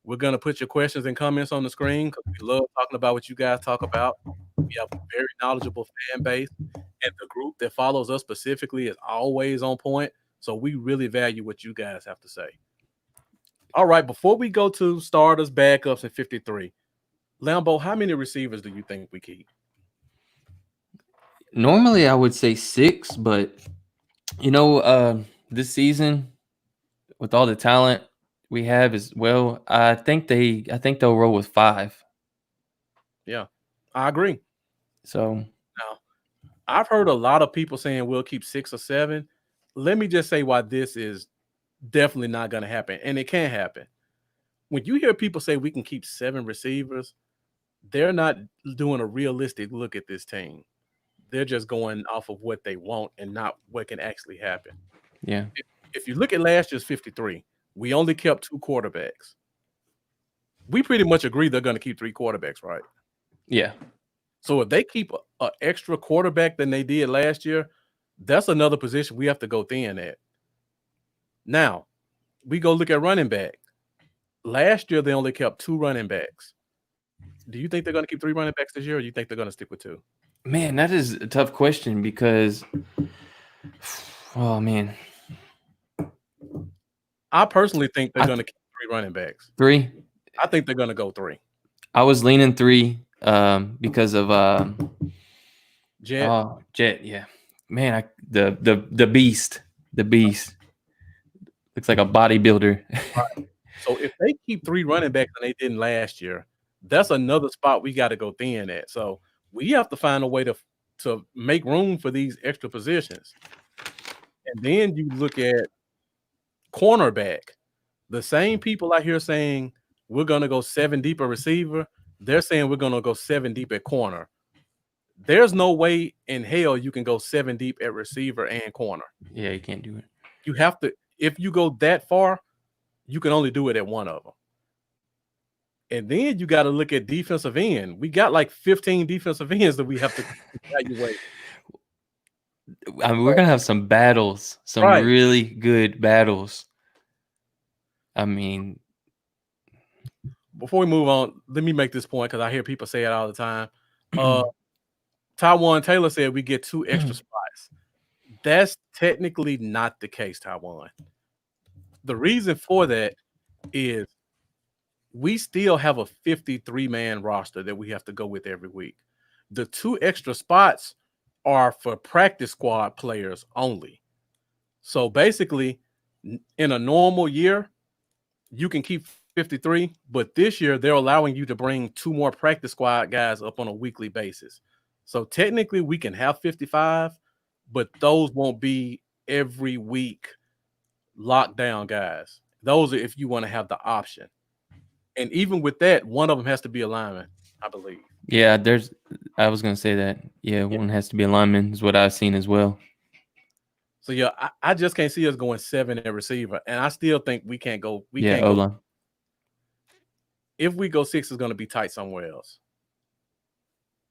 We're going to put your questions and comments on the screen because we love talking about what you guys talk about. We have a very knowledgeable fan base, and the group that follows us specifically is always on point. So we really value what you guys have to say. All right, before we go to starters, backups, and 53, Lambo, how many receivers do you think we keep? Normally, I would say 6, but this season, with all the talent we have as well, I think they'll roll with 5. Yeah, I agree. So now, I've heard a lot of people saying we'll keep 6 or 7. Let me just say why this is definitely not going to happen, and it can happen. When you hear people say we can keep 7 receivers, they're not doing a realistic look at this team. They're just going off of what they want and not what can actually happen. Yeah. If you look at last year's 53, we only kept 2 quarterbacks. We pretty much agree they're going to keep 3 quarterbacks, right? Yeah. So if they keep an extra quarterback than they did last year, that's another position we have to go thin at. Now, we go look at running back. Last year, they only kept 2 running backs. Do you think they're going to keep 3 running backs this year, or do you think they're going to stick with 2? Man, that is a tough question because, oh, man. I personally think they're going to keep 3 running backs. 3? I think they're going to go 3. I was leaning 3 because of Jet. Oh, Jet, yeah. Man, the beast. The beast. Looks like a bodybuilder. Right. So if they keep 3 running backs and they didn't last year, that's another spot we got to go thin at. So we have to find a way to make room for these extra positions. And then you look at cornerback. The same people out here saying we're going to go 7 deep at receiver, they're saying we're going to go 7 deep at corner. There's no way in hell you can go 7 deep at receiver and corner. Yeah, you can't do it. You have to, if you go that far, you can only do it at one of them. And then you got to look at defensive end. We got like 15 defensive ends that we have to evaluate. I mean, we're going to have some battles, some really good battles. I mean, before we move on, let me make this point because I hear people say it all the time. Taiwan Taylor said we get 2 extra spots. That's technically not the case, Taiwan. The reason for that is we still have a 53-man roster that we have to go with every week. The 2 extra spots are for practice squad players only. So basically, in a normal year, you can keep 53, but this year they're allowing you to bring 2 more practice squad guys up on a weekly basis. So technically we can have 55, but those won't be every week lockdown guys. Those are if you want to have the option. And even with that, one of them has to be a lineman, I believe. Yeah, I was going to say that. Yeah, one has to be a lineman is what I've seen as well. So, yeah, I just can't see us going 7 at receiver. And I still think we can't go. Can't O-line. go. If we go 6, it's going to be tight somewhere else.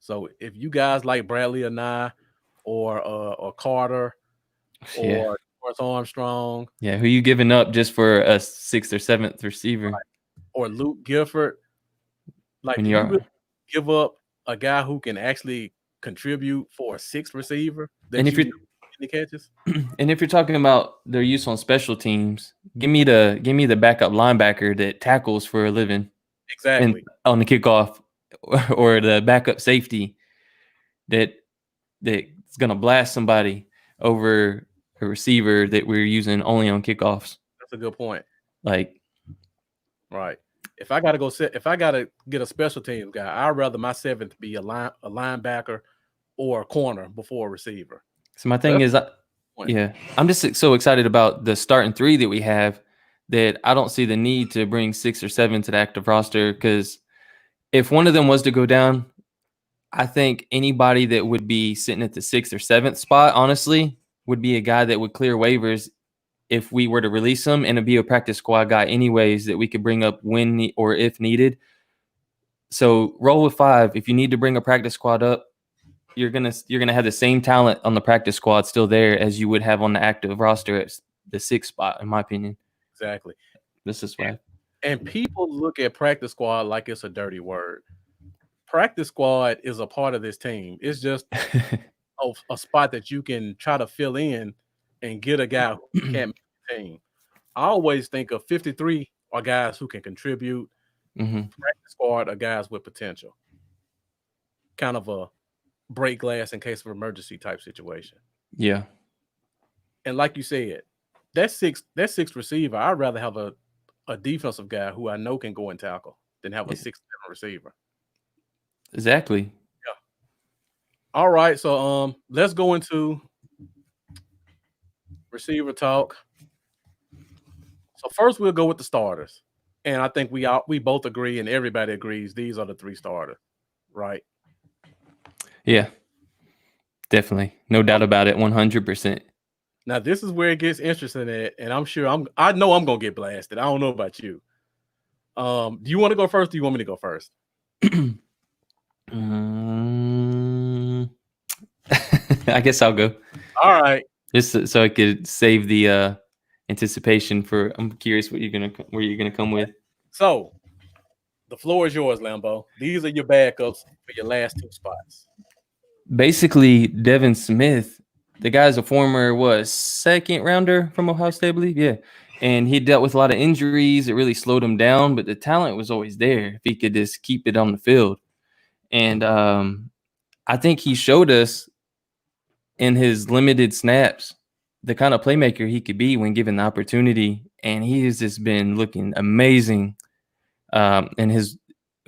So if you guys like Bradley or Nye or Carter or Forrest Armstrong. Yeah, who you giving up just for a 6th or 7th receiver? Right. Or Luke Gifford. Like, you really give up a guy who can actually contribute for a 6th receiver that and if you're any catches? And if you're talking about their use on special teams, give me the backup linebacker that tackles for a living. Exactly. On the kickoff or the backup safety. that's going to blast somebody over a receiver that we're using only on kickoffs. That's a good point. Like, right. If I gotta get a special teams guy, I'd rather my seventh be a linebacker or a corner before a receiver. So my thing is, I'm just so excited about the starting three that we have that I don't see the need to bring 6 or 7 to the active roster, because if one of them was to go down, I think anybody that would be sitting at the 6th or 7th spot, honestly, would be a guy that would clear waivers if we were to release him, and it'd be a practice squad guy anyways that we could bring up when or if needed. So roll with 5. If you need to bring a practice squad up, you're gonna have the same talent on the practice squad still there as you would have on the active roster at the 6th spot, in my opinion. Exactly. This is why. And people look at practice squad like it's a dirty word. Practice squad is a part of this team. It's just a spot that you can try to fill in and get a guy who can't make the team. I always think of 53 are guys who can contribute. Practice squad are guys with potential. Kind of a break glass in case of emergency type situation. Yeah. And like you said, that sixth receiver, I'd rather have a defensive guy who I know can go and tackle than have a 6'7" receiver. Exactly. Yeah. All right, so let's go into receiver talk. So first we'll go with the starters. And I think we both agree and everybody agrees these are the 3 starters, right? Yeah. Definitely. No doubt about it. 100%. Now this is where it gets interesting and I know I'm gonna get blasted. I don't know about you. Do you want to go first? Or do you want me to go first? I guess I'll go. All right. Just so I could save the anticipation for. I'm curious where you're gonna come with. So, the floor is yours, Lambo. These are your backups for your last 2 spots. Basically, Devin Smith, the guy's a former 2nd rounder from Ohio State, I believe. Yeah, and he dealt with a lot of injuries. It really slowed him down, but the talent was always there if he could just keep it on the field. And I think he showed us in his limited snaps the kind of playmaker he could be when given the opportunity. And he has just been looking amazing in his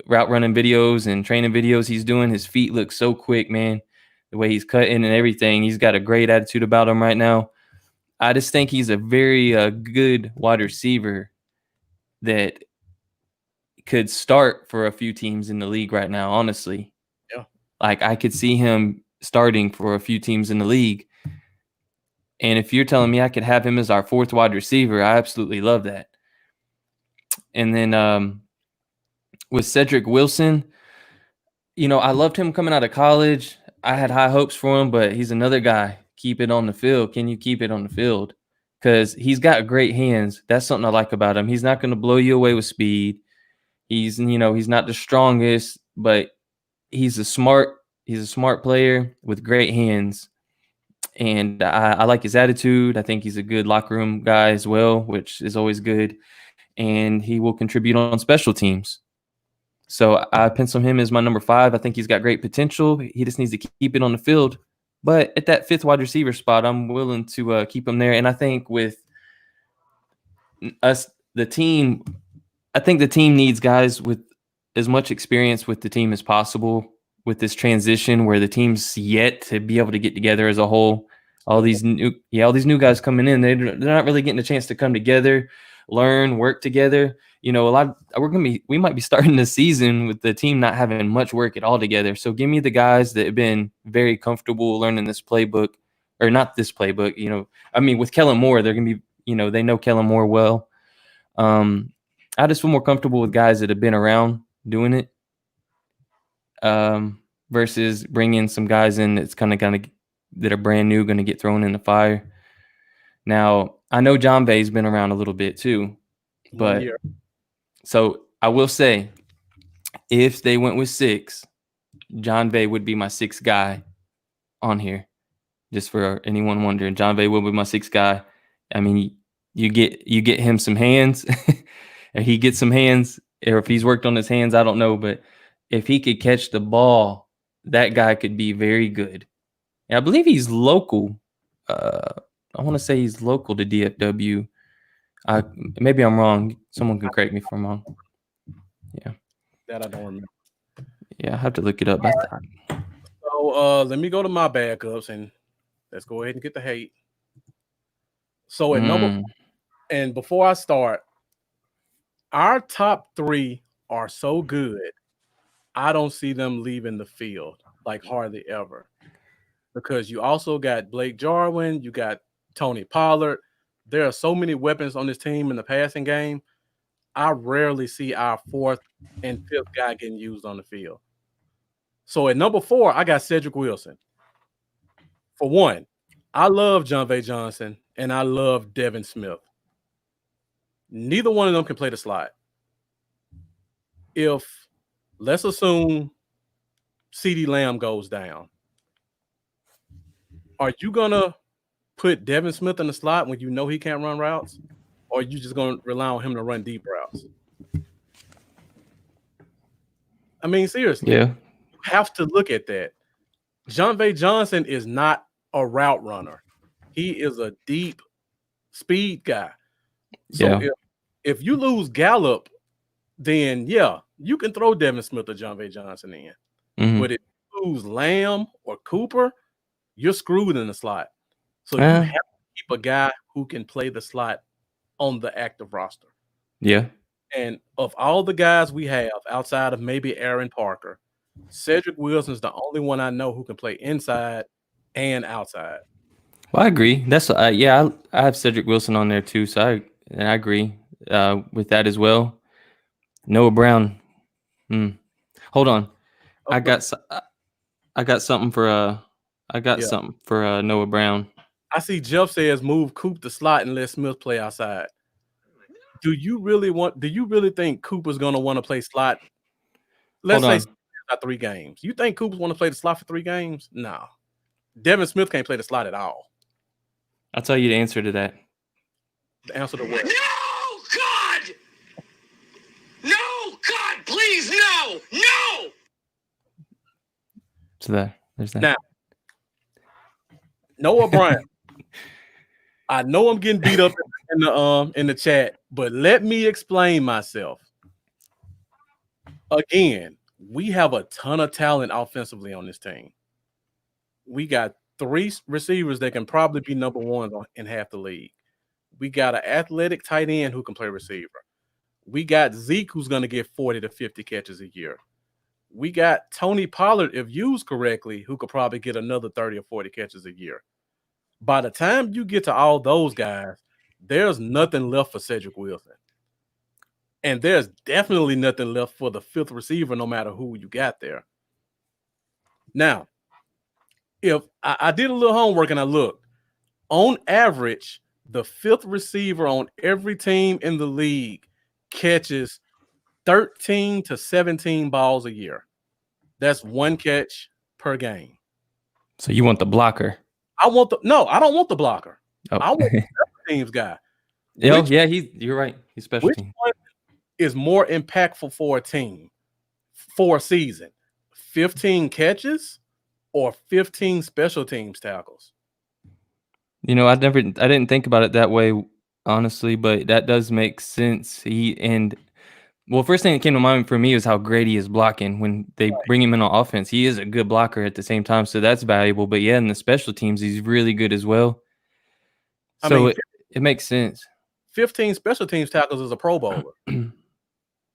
route running videos and training videos he's doing. His feet look so quick, man. The way he's cutting and everything. He's got a great attitude about him right now. I just think he's a very good wide receiver that could start for a few teams in the league right now, honestly. Yeah. Like, I could see him starting for a few teams in the league. And if you're telling me I could have him as our 4th wide receiver, I absolutely love that. And then with Cedric Wilson, I loved him coming out of college. I had high hopes for him, but he's another guy. Keep it on the field. Can you keep it on the field? Because he's got great hands. That's something I like about him. He's not going to blow you away with speed. He's not the strongest, but he's a smart player with great hands. And I like his attitude. I think he's a good locker room guy as well, which is always good. And he will contribute on special teams. So I pencil him as my number 5. I think he's got great potential. He just needs to keep it on the field. But at that 5th wide receiver spot, I'm willing to keep him there. And I think with us, the team needs guys with as much experience with the team as possible with this transition where the team's yet to be able to get together as a whole. All these new guys coming in, they're not really getting a chance to come together, learn, work together. We might be starting the season with the team not having much work at all together. So give me the guys that have been very comfortable learning this playbook, or not this playbook. With Kellen Moore, they're gonna be, they know Kellen Moore well. I just feel more comfortable with guys that have been around doing it, versus bringing some guys in that are brand new, going to get thrown in the fire. Now, I know John Vay's been around a little bit too, but so I will say, if they went with 6, John Vay would be my 6th guy on here. Just for anyone wondering, John Vay will be my 6th guy. I mean, you get him some hands, and he gets some hands, or if he's worked on his hands, I don't know, but if he could catch the ball, that guy could be very good. And I believe he's local. I want to say he's local to DFW. Maybe I'm wrong. Someone can correct me if I'm wrong. Yeah. That I don't remember. Yeah, I have to look it up. So let me go to my backups and let's go ahead and get the hate. So at number, and before I start, our top 3 are so good, I don't see them leaving the field like hardly ever. Because you also got Blake Jarwin, you got Tony Pollard. There are so many weapons on this team in the passing game. I rarely see our 4th and 5th guy getting used on the field. So at number 4, I got Cedric Wilson. For one, I love Jon'Vea Johnson and I love Devin Smith. Neither one of them can play the slot. If, let's assume, CeeDee Lamb goes down, are you going to put Devin Smith in the slot when you know he can't run routes? Or are you just going to rely on him to run deep routes? I mean, seriously. Yeah. You have to look at that. Jon'Vea Johnson is not a route runner. He is a deep speed guy. So if you lose Gallup, then you can throw Devin Smith or Jon'Vea Johnson in. Mm-hmm. But if you lose Lamb or Cooper, you're screwed in the slot. So you have to keep a guy who can play the slot on the active roster. Yeah. And of all the guys we have outside of maybe Aaron Parker, Cedric Wilson is the only one I know who can play inside and outside. Well, I agree. That's I have Cedric Wilson on there too, so I agree with that as well. Noah Brown. Hold on. Okay. I got something for Noah Brown. I see Jeff says move Coop to slot and let Smith play outside. Do you really think Cooper's gonna want to play slot? Let's say 3 games. You think Cooper's want to play the slot for 3 games? No. Devin Smith can't play the slot at all. I'll tell you the answer to that. The answer to what? No, God! No, God, please, no! No! So there's that. Now, Noah Brown. I know I'm getting beat up in the chat, but let me explain myself. Again, we have a ton of talent offensively on this team. We got 3 receivers that can probably be number 1 in half the league. We got an athletic tight end who can play receiver. We got Zeke who's going to get 40 to 50 catches a year. We got Tony Pollard, if used correctly, who could probably get another 30 or 40 catches a year. By the time you get to all those guys, there's nothing left for Cedric Wilson. And there's definitely nothing left for the 5th receiver, no matter who you got there. Now, if I did a little homework and I looked, on average, the 5th receiver on every team in the league catches 13 to 17 balls a year. That's 1 catch per game. So you want the blocker? I don't want the blocker. Oh. I want the special teams guy. You're right. He's special teams. One is more impactful for a team for a season? 15 catches or 15 special teams tackles? I didn't think about it that way, honestly, but that does make sense. First thing that came to mind for me is how great he is blocking when they bring him in on offense. He is a good blocker at the same time, so that's valuable. But in the special teams, he's really good as well. So it makes sense. 15 special teams tackles is a Pro Bowler.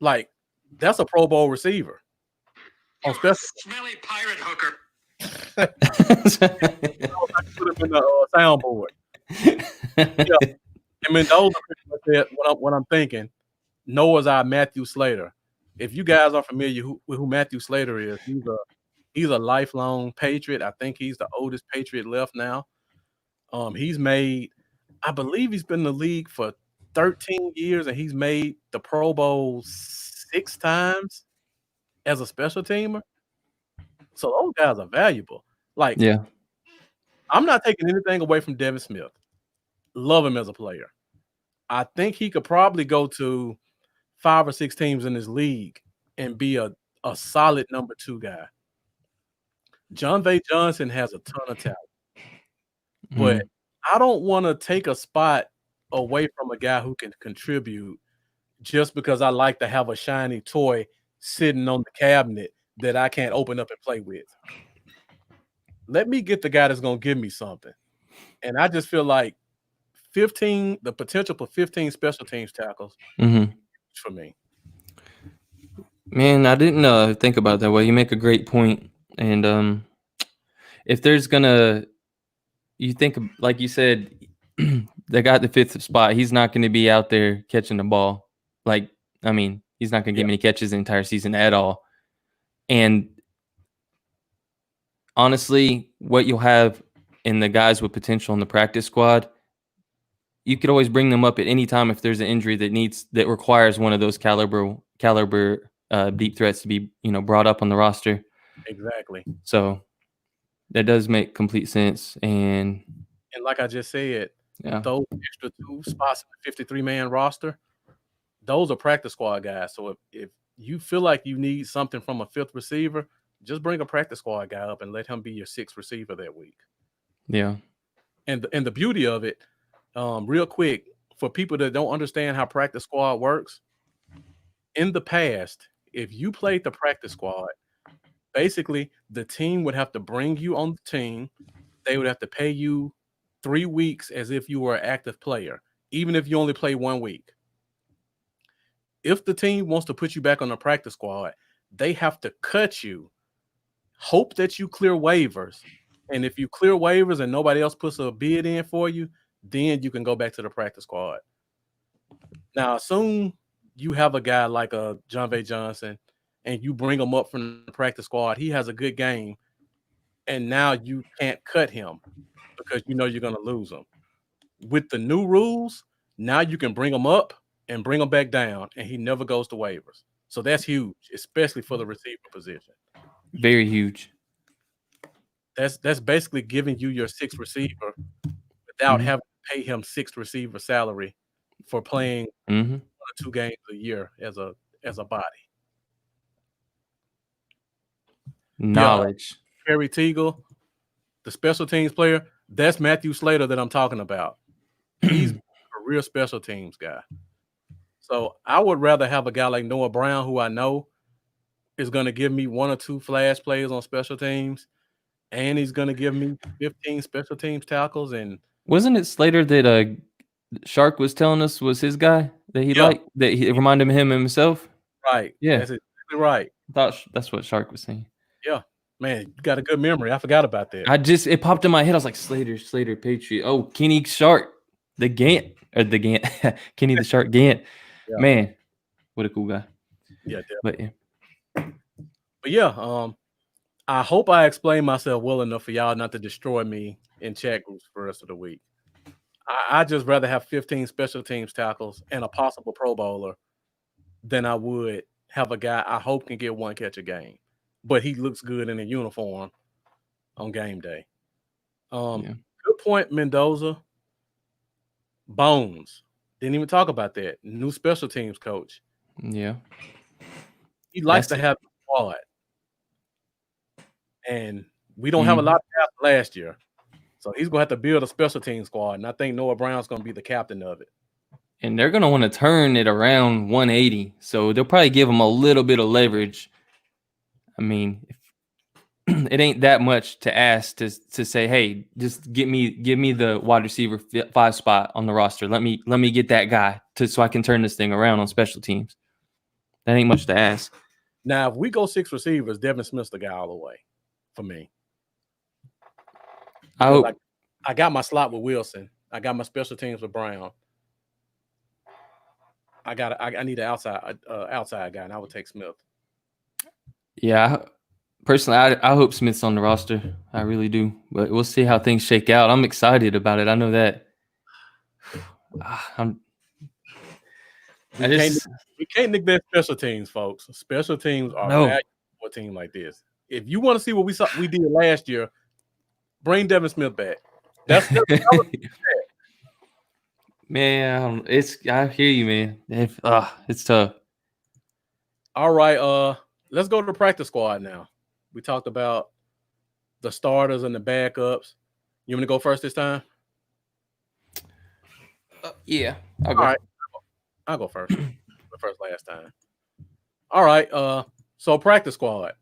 Like, that's a Pro Bowl receiver. On special smelly pirate hooker. I put him in the soundboard. And Mendoza said what I'm thinking. Noah's our Matthew Slater. If you guys are familiar with who Matthew Slater is, he's a lifelong Patriot. I think he's the oldest Patriot left now. I believe he's been in the league for 13 years, and he's made the Pro Bowl 6 times as a special teamer. So those guys are valuable. I'm not taking anything away from Devin Smith. Love him as a player. I think he could probably go to 5 or 6 teams in this league and be a solid number 2 guy. Jon'Vea Johnson has a ton of talent, Mm-hmm. but I don't want to take a spot away from a guy who can contribute just because I like to have a shiny toy sitting on the cabinet that I can't open up and play with. Let me get the guy that's going to give me something. And I just feel like the potential for 15 special teams tackles for me. Man, I didn't think about it that way. You make a great point. And if there's you think, like you said, they got the 5th spot. He's not going to be out there catching the ball. He's not going to get many catches the entire season at all. And honestly, what you'll have in the guys with potential in the practice squad, you could always bring them up at any time if there's an injury that requires one of those caliber deep threats to be brought up on the roster. Exactly. So that does make complete sense. And like I just said, those extra 2 spots in the 53-man roster, those are practice squad guys. So if you feel like you need something from a 5th receiver, just bring a practice squad guy up and let him be your 6th receiver that week. Yeah. And the beauty of it, real quick, for people that don't understand how practice squad works, in the past, if you played the practice squad, basically the team would have to bring you on the team. They would have to pay you 3 weeks as if you were an active player, even if you only play 1 week. If the team wants to put you back on the practice squad, they have to cut you, hope that you clear waivers. And if you clear waivers and nobody else puts a bid in for you, then you can go back to the practice squad. Now, assume you have a guy like a Jon'Vea Johnson and you bring him up from the practice squad. He has a good game, and now you can't cut him because you know you're going to lose him. With the new rules, now you can bring him up and bring him back down, and he never goes to waivers. So that's huge, especially for the receiver position. Very huge. That's basically giving you your 6th receiver without having to pay him 6th receiver salary for playing 1 or 2 games a year as a body. Knowledge. Harry Teagle, the special teams player, that's Matthew Slater that I'm talking about. He's a real special teams guy. So I would rather have a guy like Noah Brown, who I know is going to give me 1 or 2 flash plays on special teams, and he's going to give me 15 special teams tackles. And wasn't it Slater that Shark was telling us was his guy that he liked, that he reminded him of himself? Right. Yeah. That's exactly right. I thought that's what Shark was saying. Yeah. Man, you got a good memory. I forgot about that. It popped in my head. I was like, Slater, Patriot. Oh, Kenny Shark, Kenny the Shark Gant. Yeah. Man, what a cool guy. Yeah, definitely. But yeah, I hope I explained myself well enough for y'all not to destroy me in chat groups for the rest of the week. I just rather have 15 special teams tackles and a possible Pro Bowler than I would have a guy I hope can get 1 catch a game, but he looks good in a uniform on game day. Good point, Mendoza. Bones. Didn't even talk about that. New special teams coach. Yeah. He likes to have a squad. And we don't have a lot of depth last year. So he's going to have to build a special team squad. And I think Noah Brown's going to be the captain of it. And they're going to want to turn it around 180. So they'll probably give him a little bit of leverage. I mean, it ain't that much to ask to say, hey, just give me the wide receiver 5 spot on the roster. Let me get that guy so I can turn this thing around on special teams. That ain't much to ask. Now, if we go 6 receivers, Devin Smith's the guy all the way for me. I got my slot with Wilson. I got my special teams with Brown. I need an outside guy, and I would take Smith. Yeah, personally, I hope Smith's on the roster. I really do. But we'll see how things shake out. I'm excited about it. I know that. We can't neglect special teams, folks. Special teams are valuable for a team like this. If you want to see what we did last year, bring Devin Smith back. Man, I hear you, man. It's tough. All right, let's go to the practice squad now. We talked about the starters and the backups. You want me to go first this time? Yeah, I'll All go. right, I'll go first. First last time. All right. So practice squad.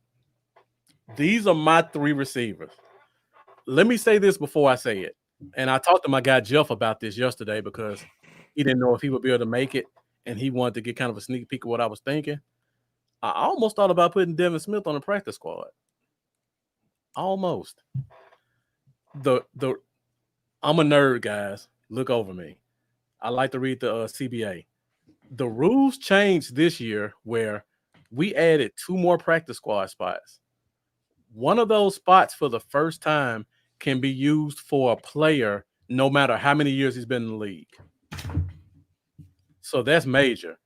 These are my 3 receivers. Let me say this before I say it. And I talked to my guy Jeff about this yesterday because he didn't know if he would be able to make it, and he wanted to get kind of a sneak peek of what I was thinking. I almost thought about putting Devin Smith on the practice squad. Almost. I'm a nerd, guys. Look over me. I like to read the CBA. The rules changed this year where we added 2 more practice squad spots. One of those spots for the first time can be used for a player no matter how many years he's been in the league. So that's major.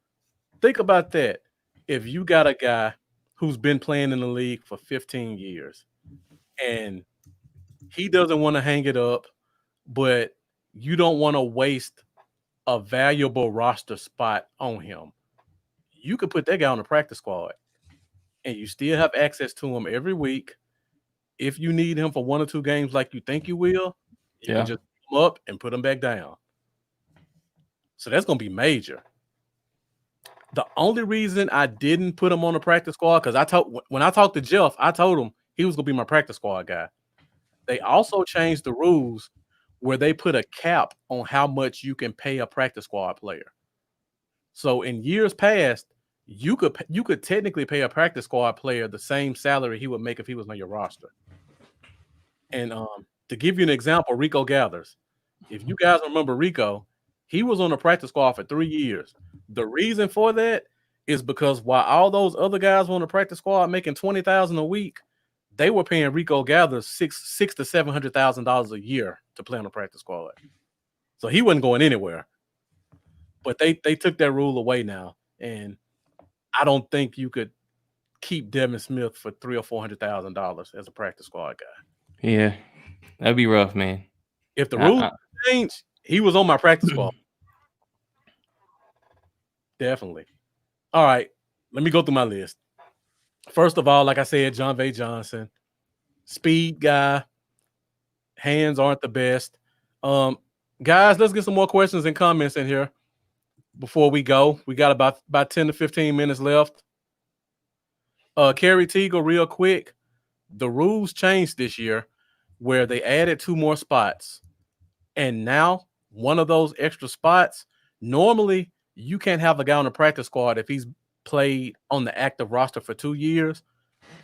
Think about that. If you got a guy who's been playing in the league for 15 years and he doesn't want to hang it up, but you don't want to waste a valuable roster spot on him, you could put that guy on the practice squad and you still have access to him every week. If you need him for 1 or 2 games like you think you will, you can just put him up and put him back down. So that's going to be major. The only reason I didn't put him on the practice squad, because when I talked to Jeff, I told him he was going to be my practice squad guy. They also changed the rules where they put a cap on how much you can pay a practice squad player. So in years past, you could technically pay a practice squad player the same salary he would make if he was on your roster. And to give you an example, Rico Gathers. If you guys remember Rico, he was on the practice squad for 3 years. The reason for that is because while all those other guys were on the practice squad making $20,000 a week, they were paying Rico Gathers $600,000 to $700,000 a year to play on the practice squad. So he wasn't going anywhere. But they took that rule away now, and I don't think you could keep Devin Smith for $300,000 or $400,000 as a practice squad guy. Yeah, that'd be rough, man. If the rules change, he was on my practice squad. Definitely. All right, let me go through my list. First of all, like I said, John V. Johnson, speed guy. Hands aren't the best. Guys, let's get some more questions and comments in here before we go. We got about 10 to 15 minutes left. Kerry Teagle, real quick. The rules changed this year where they added 2 more spots. And now one of those extra spots, normally you can't have a guy on the practice squad if he's played on the active roster for 2 years.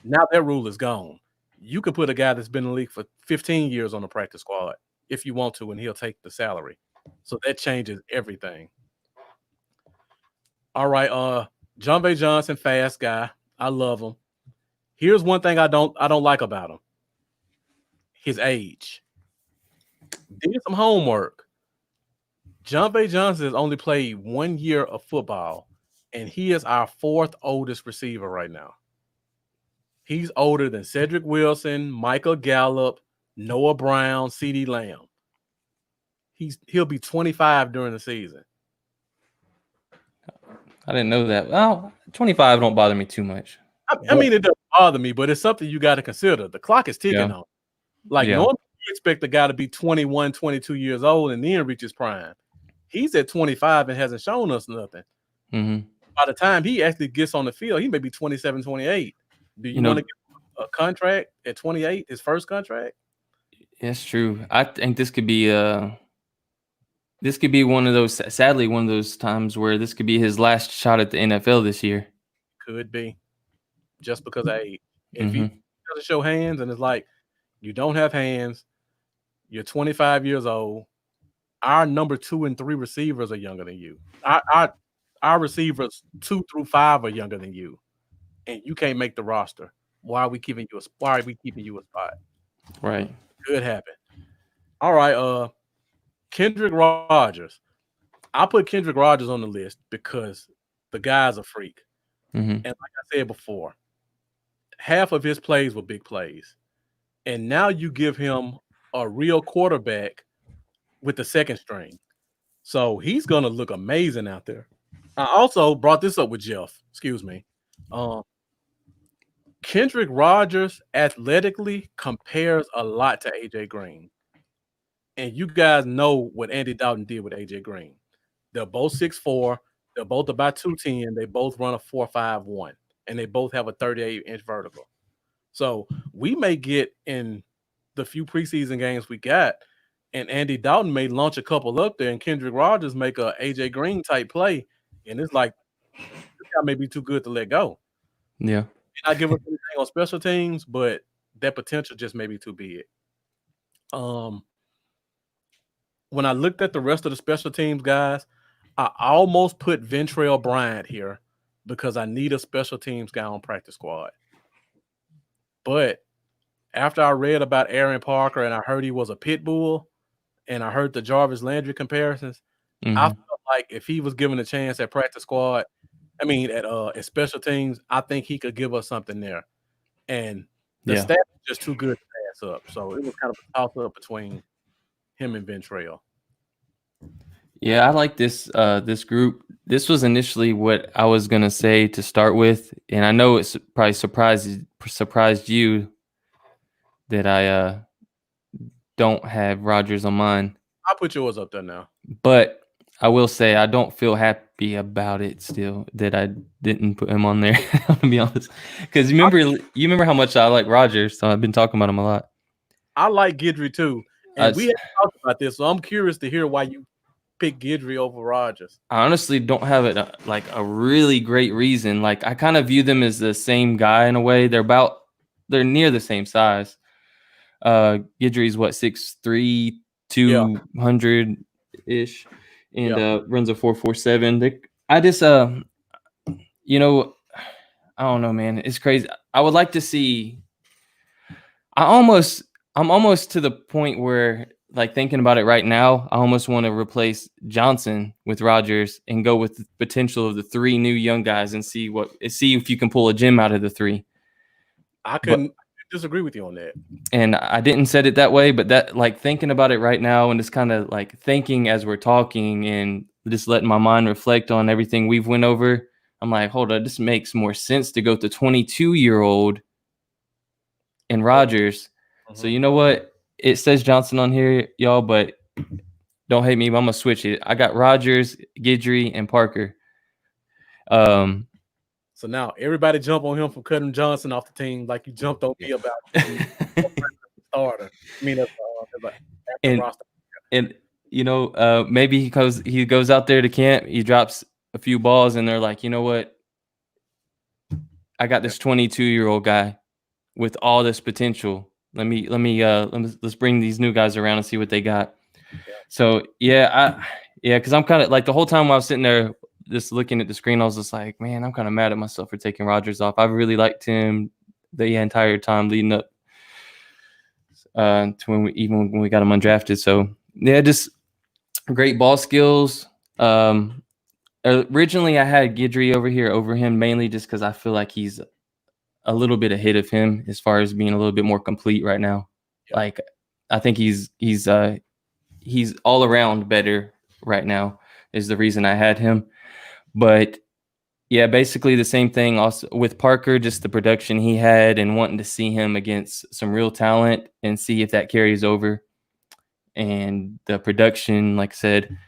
Now that rule is gone. You can put a guy that's been in the league for 15 years on the practice squad if you want to, and he'll take the salary. So that changes everything. All right, John V. Johnson, fast guy. I love him. Here's one thing I don't like about him. His age. Did some homework. John V. Johnson has only played 1 year of football, and he is our 4th oldest receiver right now. He's older than Cedric Wilson, Michael Gallup, Noah Brown, CeeDee Lamb. He'll be 25 during the season. I didn't know that. Well, 25 don't bother me too much. I mean, it doesn't bother me, but it's something you got to consider. The clock is ticking on. Normally you expect the guy to be 21, 22 years old and then reach his prime. He's at 25 and hasn't shown us nothing. Mm-hmm. By the time he actually gets on the field, he may be 27, 28. Do you want to give him a contract at 28, his first contract? That's true. I think this could be one of those, sadly, one of those times where this could be his last shot at the NFL this year. Could be. Just because of age. If he doesn't show hands and it's like, you don't have hands, you're 25 years old, our number 2 and 3 receivers are younger than you. Our receivers 2 through 5 are younger than you, and you can't make the roster. Why are we keeping you a spot? Right. Could happen. All right, Kendrick Rogers. I put Kendrick Rogers on the list because the guy's a freak. Mm-hmm. And like I said before, half of his plays were big plays. And now you give him a real quarterback with the second string. So he's going to look amazing out there. I also brought this up with Jeff. Excuse me. Kendrick Rogers athletically compares a lot to AJ Green. And you guys know what Andy Dalton did with AJ Green. They're both 6'4". They're both about 210. They both run a 4.51, and they both have a 38-inch vertical. So we may get in the few preseason games we got, and Andy Dalton may launch a couple up there, and Kendrick Rogers make a AJ Green type play, and it's like this guy may be too good to let go. Yeah. I give us anything on special teams, but that potential just may be too big. When I looked at the rest of the special teams guys, I almost put Ventrell Bryant here because I need a special teams guy on practice squad. But after I read about Aaron Parker and I heard he was a pit bull and I heard the Jarvis Landry comparisons, I felt like if he was given a chance at practice squad, at special teams, I think he could give us something there. And the staff is just too good to pass up. So it was kind of a toss-up between him and Ventrell. Yeah, I like this group. This was initially what I was gonna say to start with, and I know it's probably surprised you that I don't have Rodgers on mine. I'll put yours up there now. But I will say I don't feel happy about it still that I didn't put him on there. To be honest, because you remember how much I like Rodgers, so I've been talking about him a lot. I like Guidry too, and we haven't talked about this, so I'm curious to hear why you pick Guidry over Rodgers. I honestly don't have it like a really great reason. Like I kind of view them as the same guy in a way. They're near the same size. Guidry's what 6'3", 200 ish, and runs a 4.47. I just I don't know, man. It's crazy. I would like to see. I'm almost to the point where, like, thinking about it right now, I almost want to replace Johnson with Rodgers and go with the potential of the three new young guys and see if you can pull a gem out of the three. I couldn't disagree with you on that. And I didn't set it that way, but that, like, thinking about it right now and just kind of like thinking as we're talking and just letting my mind reflect on everything we've went over, I'm like, hold on, this makes more sense to go to 22-year-old and Rodgers. So you know what? It says Johnson on here, y'all, but don't hate me, but I'm going to switch it. I got Rodgers, Guidry, and Parker. So now everybody jump on him for cutting Johnson off the team like you jumped on me about starter. And maybe he goes out there to camp, he drops a few balls, and they're like, you know what? I got this 22-year-old guy with all this potential. Let's bring these new guys around and see what they got. So because I'm kind of like the whole time while I was sitting there just looking at the screen, I was just like, man, I'm kind of mad at myself for taking Rodgers off. I really liked him the entire time leading up to when we got him undrafted. So yeah, just great ball skills. Originally I had Guidry over him mainly just because I feel like he's a little bit ahead of him as far as being a little bit more complete right now. Yeah. Like I think he's all around better right now is the reason I had him. But yeah, basically the same thing also with Parker, just the production he had and wanting to see him against some real talent and see if that carries over. And the production, like I said,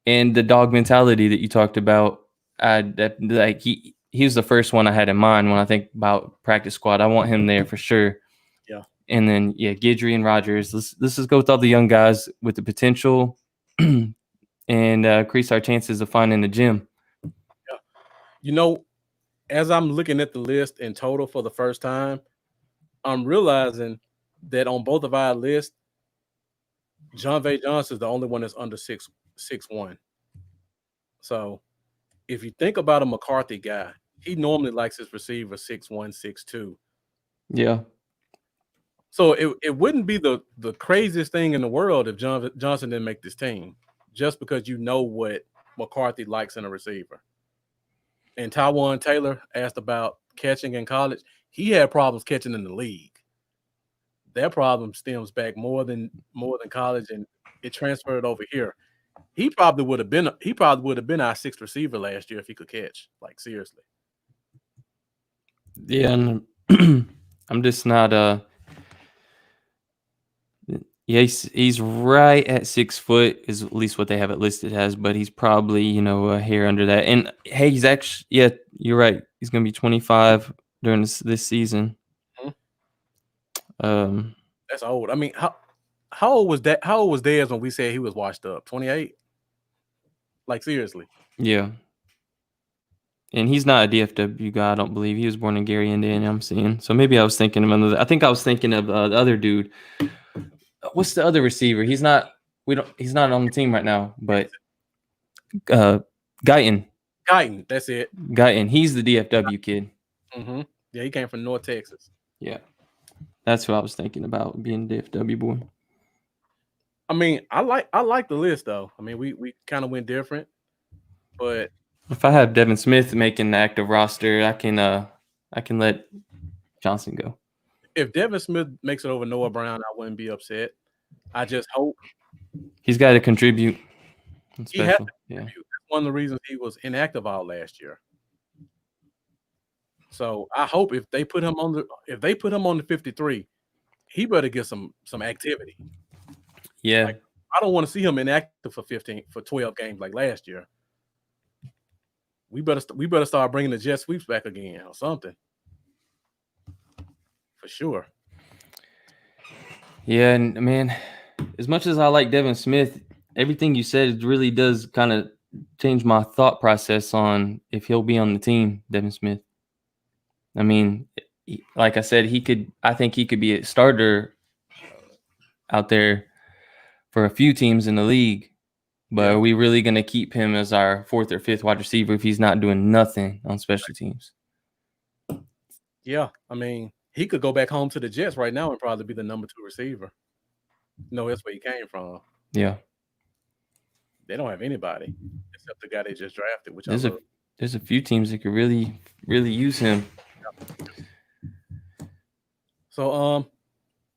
and the dog mentality that you talked about, he was the first one I had in mind when I think about practice squad. I want him there for sure. Yeah. And then Guidry and Rodgers. Let's just go with all the young guys with the potential and increase our chances of finding the gym. Yeah. As I'm looking at the list in total for the first time, I'm realizing that on both of our lists, John V. Johnson is the only one that's under 6'1". So if you think about a McCarthy guy, he normally likes his receiver 6'1", 6'2". Yeah. So it wouldn't be the craziest thing in the world if Johnson didn't make this team, just because you know what McCarthy likes in a receiver. And Tywan Taylor asked about catching in college. He had problems catching in the league. That problem stems back more than college, and it transferred over here. He probably would have been our sixth receiver last year if he could catch, like, seriously. Yeah, and I'm just not yeah, he's right at 6 foot is at least what they have it listed as, but he's probably, a hair under that. And hey, he's actually, yeah, you're right. He's gonna be 25 during this season. That's old. I mean, how old was that? How old was Dez when we said he was washed up? 28? Like, seriously. Yeah. And he's not a DFW guy, I don't believe. He was born in Gary, Indiana, I'm seeing. So maybe I was thinking of another. I think I was thinking of the other dude. What's the other receiver? He's not on the team right now, but Guyton. Guyton, that's it. Guyton. He's the DFW kid. Mm-hmm. Yeah, he came from North Texas. Yeah. That's what I was thinking about, being a DFW boy. I mean, I like the list though. I mean, we kind of went different, but if I have Devin Smith making the active roster, I can let Johnson go. If Devin Smith makes it over Noah Brown, I wouldn't be upset. I just hope he's got to contribute. He had to contribute. That's one of the reasons he was inactive all last year. So I hope if they put him on the 53, he better get some activity. Yeah. Like, I don't want to see him inactive for 12 games like last year. We better start bringing the jet sweeps back again or something. For sure. Yeah, and man, as much as I like Devin Smith, everything you said really does kind of change my thought process on if he'll be on the team, Devin Smith. I mean, like I said, I think he could be a starter out there for a few teams in the league. But are we really going to keep him as our 4th or 5th wide receiver if he's not doing nothing on special teams? Yeah, I mean, he could go back home to the Jets right now and probably be the number 2 receiver. No, that's where he came from. Yeah. They don't have anybody except the guy they just drafted, which there's a few teams that could really, really use him. So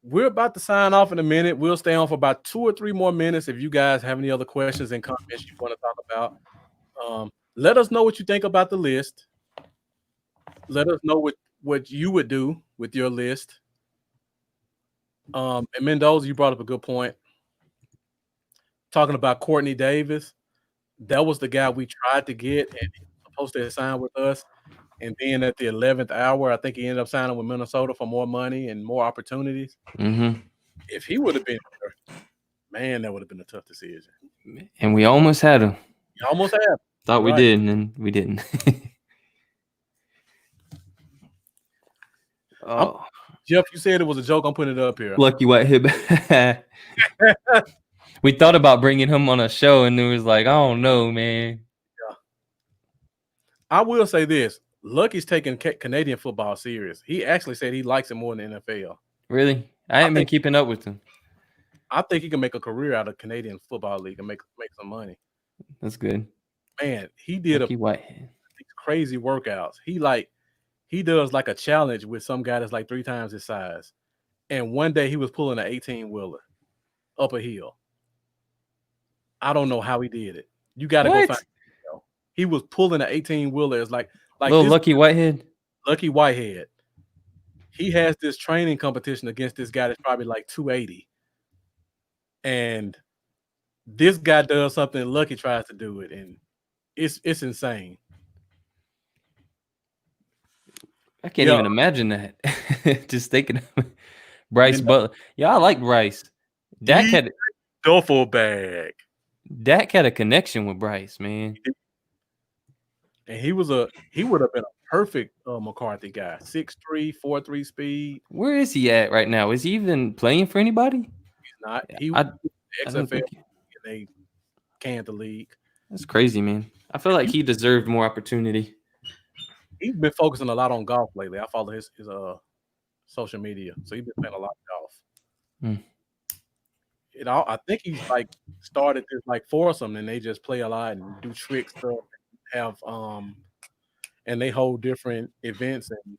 we're about to sign off in a minute. We'll stay on for about 2 or 3 more minutes. If you guys have any other questions and comments you want to talk about, let us know what you think about the list. Let us know what you would do with your list. And Mendoza, you brought up a good point. Talking about Courtney Davis, that was the guy we tried to get, and he was supposed to sign with us. And then at the 11th hour, I think he ended up signing with Minnesota for more money and more opportunities. Mm-hmm. If he would have been there, man, that would have been a tough decision. And we almost had him. You almost had. Thought we did, and then we didn't. Jeff, you said it was a joke. I'm putting it up here. Lucky Whitehead. We thought about bringing him on a show, and it was like, I don't know, man. Yeah. I will say this. Lucky's taking Canadian football serious. He actually said he likes it more than the NFL. Really? I haven't been keeping up with him. I think he can make a career out of Canadian Football League and make some money. That's good. Man, he did these crazy workouts. He does like a challenge with some guy that's like 3 times his size. And one day he was pulling an 18-wheeler up a hill. I don't know how he did it. You got to go find him. He was pulling an 18-wheeler. It's like little Lucky Whitehead. Lucky Whitehead. He has this training competition against this guy that's probably like 280. And this guy does something, Lucky tries to do it, and it's insane. I can't even imagine that. Just thinking of Bryce Butler. Yeah, I like Bryce. Dak had duffel bag. Dak had a connection with Bryce, man. And he would have been a perfect McCarthy guy. 6'3", 4.3 speed. Where is he at right now? Is he even playing for anybody? He's not. He was XFL and they canned the league. That's crazy, man. I feel like he deserved more opportunity. He's been focusing a lot on golf lately. I follow his social media, so he's been playing a lot of golf. I think he's like started this like foursome, and they just play a lot and do trick stuff. Have and they hold different events and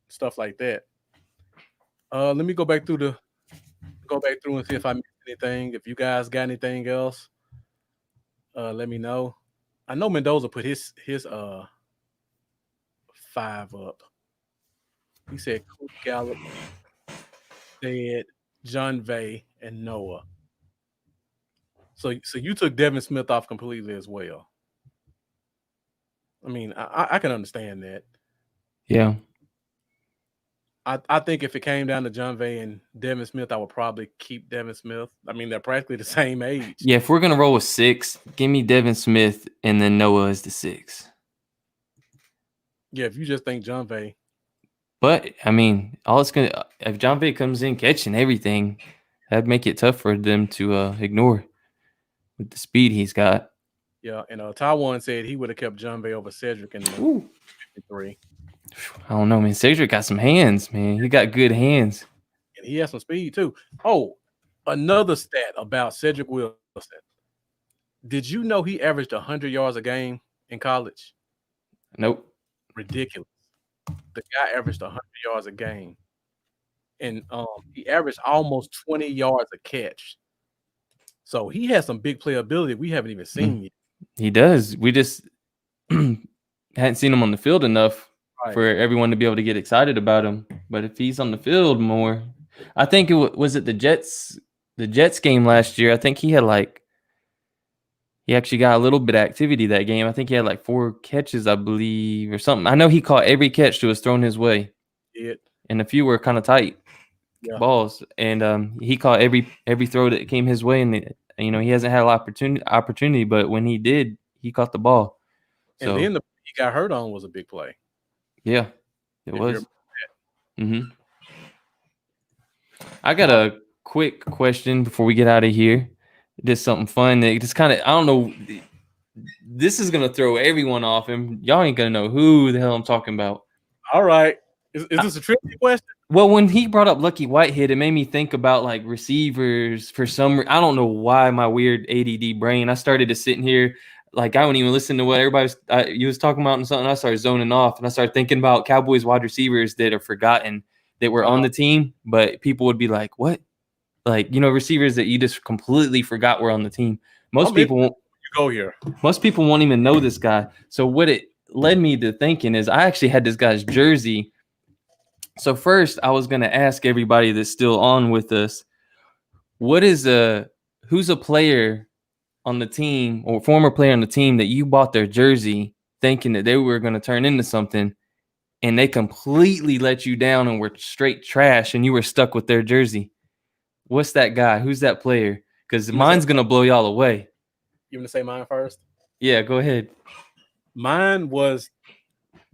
stuff like that. Let me go back through and see if I missed anything. If you guys got anything else, let me know. I know Mendoza put his 5 up. He said Coach Gallup said John Vay and Noah. So you took Devin Smith off completely as well. I mean, I can understand that. Yeah. I think if it came down to John Vay and Devin Smith, I would probably keep Devin Smith. I mean, they're practically the same age. Yeah, if we're gonna roll with 6, give me Devin Smith and then Noah as the 6. Yeah, if you just think John Vay. But I mean, if John Vay comes in catching everything, that'd make it tough for them to ignore with the speed he's got. Yeah, and Taiwan said he would have kept John Vay over Cedric in the 53. I don't know, man. Cedric got some hands, man. He got good hands. And he has some speed too. Oh, another stat about Cedric Wilson. Did you know he averaged 100 yards a game in college? Nope. Ridiculous. The guy averaged 100 yards a game. And he averaged almost 20 yards a catch. So he has some big playability we haven't even seen yet. He does. We just hadn't seen him on the field enough for everyone to be able to get excited about him. But if he's on the field more, I think it was it the Jets game last year. I think he actually got a little bit of activity that game. I think he had like 4 catches, I believe, or something. I know he caught every catch that was thrown his way. And a few were kind of tight balls. And he caught every throw that came his way. And he hasn't had a lot of opportunity, but when he did, he caught the ball. And then he got hurt on was a big play. Yeah, it was. I got a quick question before we get out of here. Just something fun that just kind of, I don't know. This is going to throw everyone off, and y'all ain't going to know who the hell I'm talking about. All right. Is this a tricky question? Well, when he brought up Lucky Whitehead, it made me think about like receivers for some reason. I don't know why my weird ADD brain. I started to sit in here. Like, I don't even listen to what everybody was talking about and something. I started zoning off, and I started thinking about Cowboys wide receivers that are forgotten that were on the team, but people would be like, what? Like, receivers that you just completely forgot were on the team. Most people won't even know this guy. So what it led me to thinking is I actually had this guy's jersey. So first I was going to ask everybody that's still on with us, who's a player on the team or former player on the team that you bought their jersey thinking that they were going to turn into something and they completely let you down and were straight trash and you were stuck with their jersey? What's that guy? Who's that player? Because mine's going to blow y'all away. You want to say mine first? Yeah, go ahead. Mine was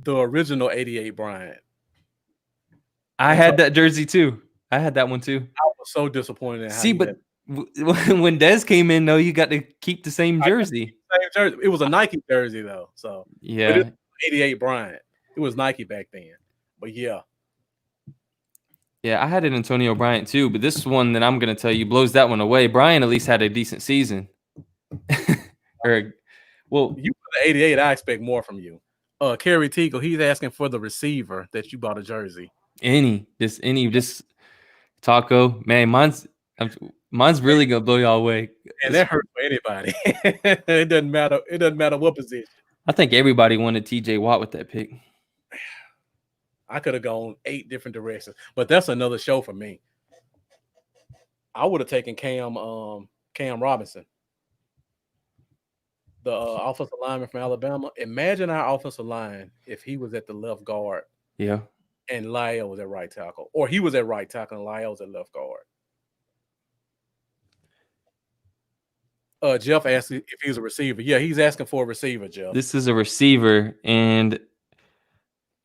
the original 88 Bryant. I had that jersey too. I had that one too. I was so disappointed. But when Dez came in, though, you got to keep the same jersey. It was a Nike jersey, though. So yeah, 88 Bryant. It was Nike back then. But yeah. Yeah, I had an Antonio Bryant too, but this one that I'm going to tell you blows that one away. Bryant at least had a decent season. You for the 88, I expect more from you. Kerry Teagle, he's asking for the receiver that you bought a jersey. Just Taco, man, mine's really gonna blow y'all away. And that hurts for anybody. It doesn't matter. It doesn't matter what position. I think everybody wanted TJ Watt with that pick. I could have gone 8 different directions, but that's another show for me. I would have taken Cam Robinson, the offensive lineman from Alabama. Imagine our offensive line if he was at the left guard. Yeah. And Lyle was at right tackle. Or he was at right tackle and Lyle was at left guard. Jeff asked if he was a receiver. Yeah, he's asking for a receiver, Jeff. This is a receiver, and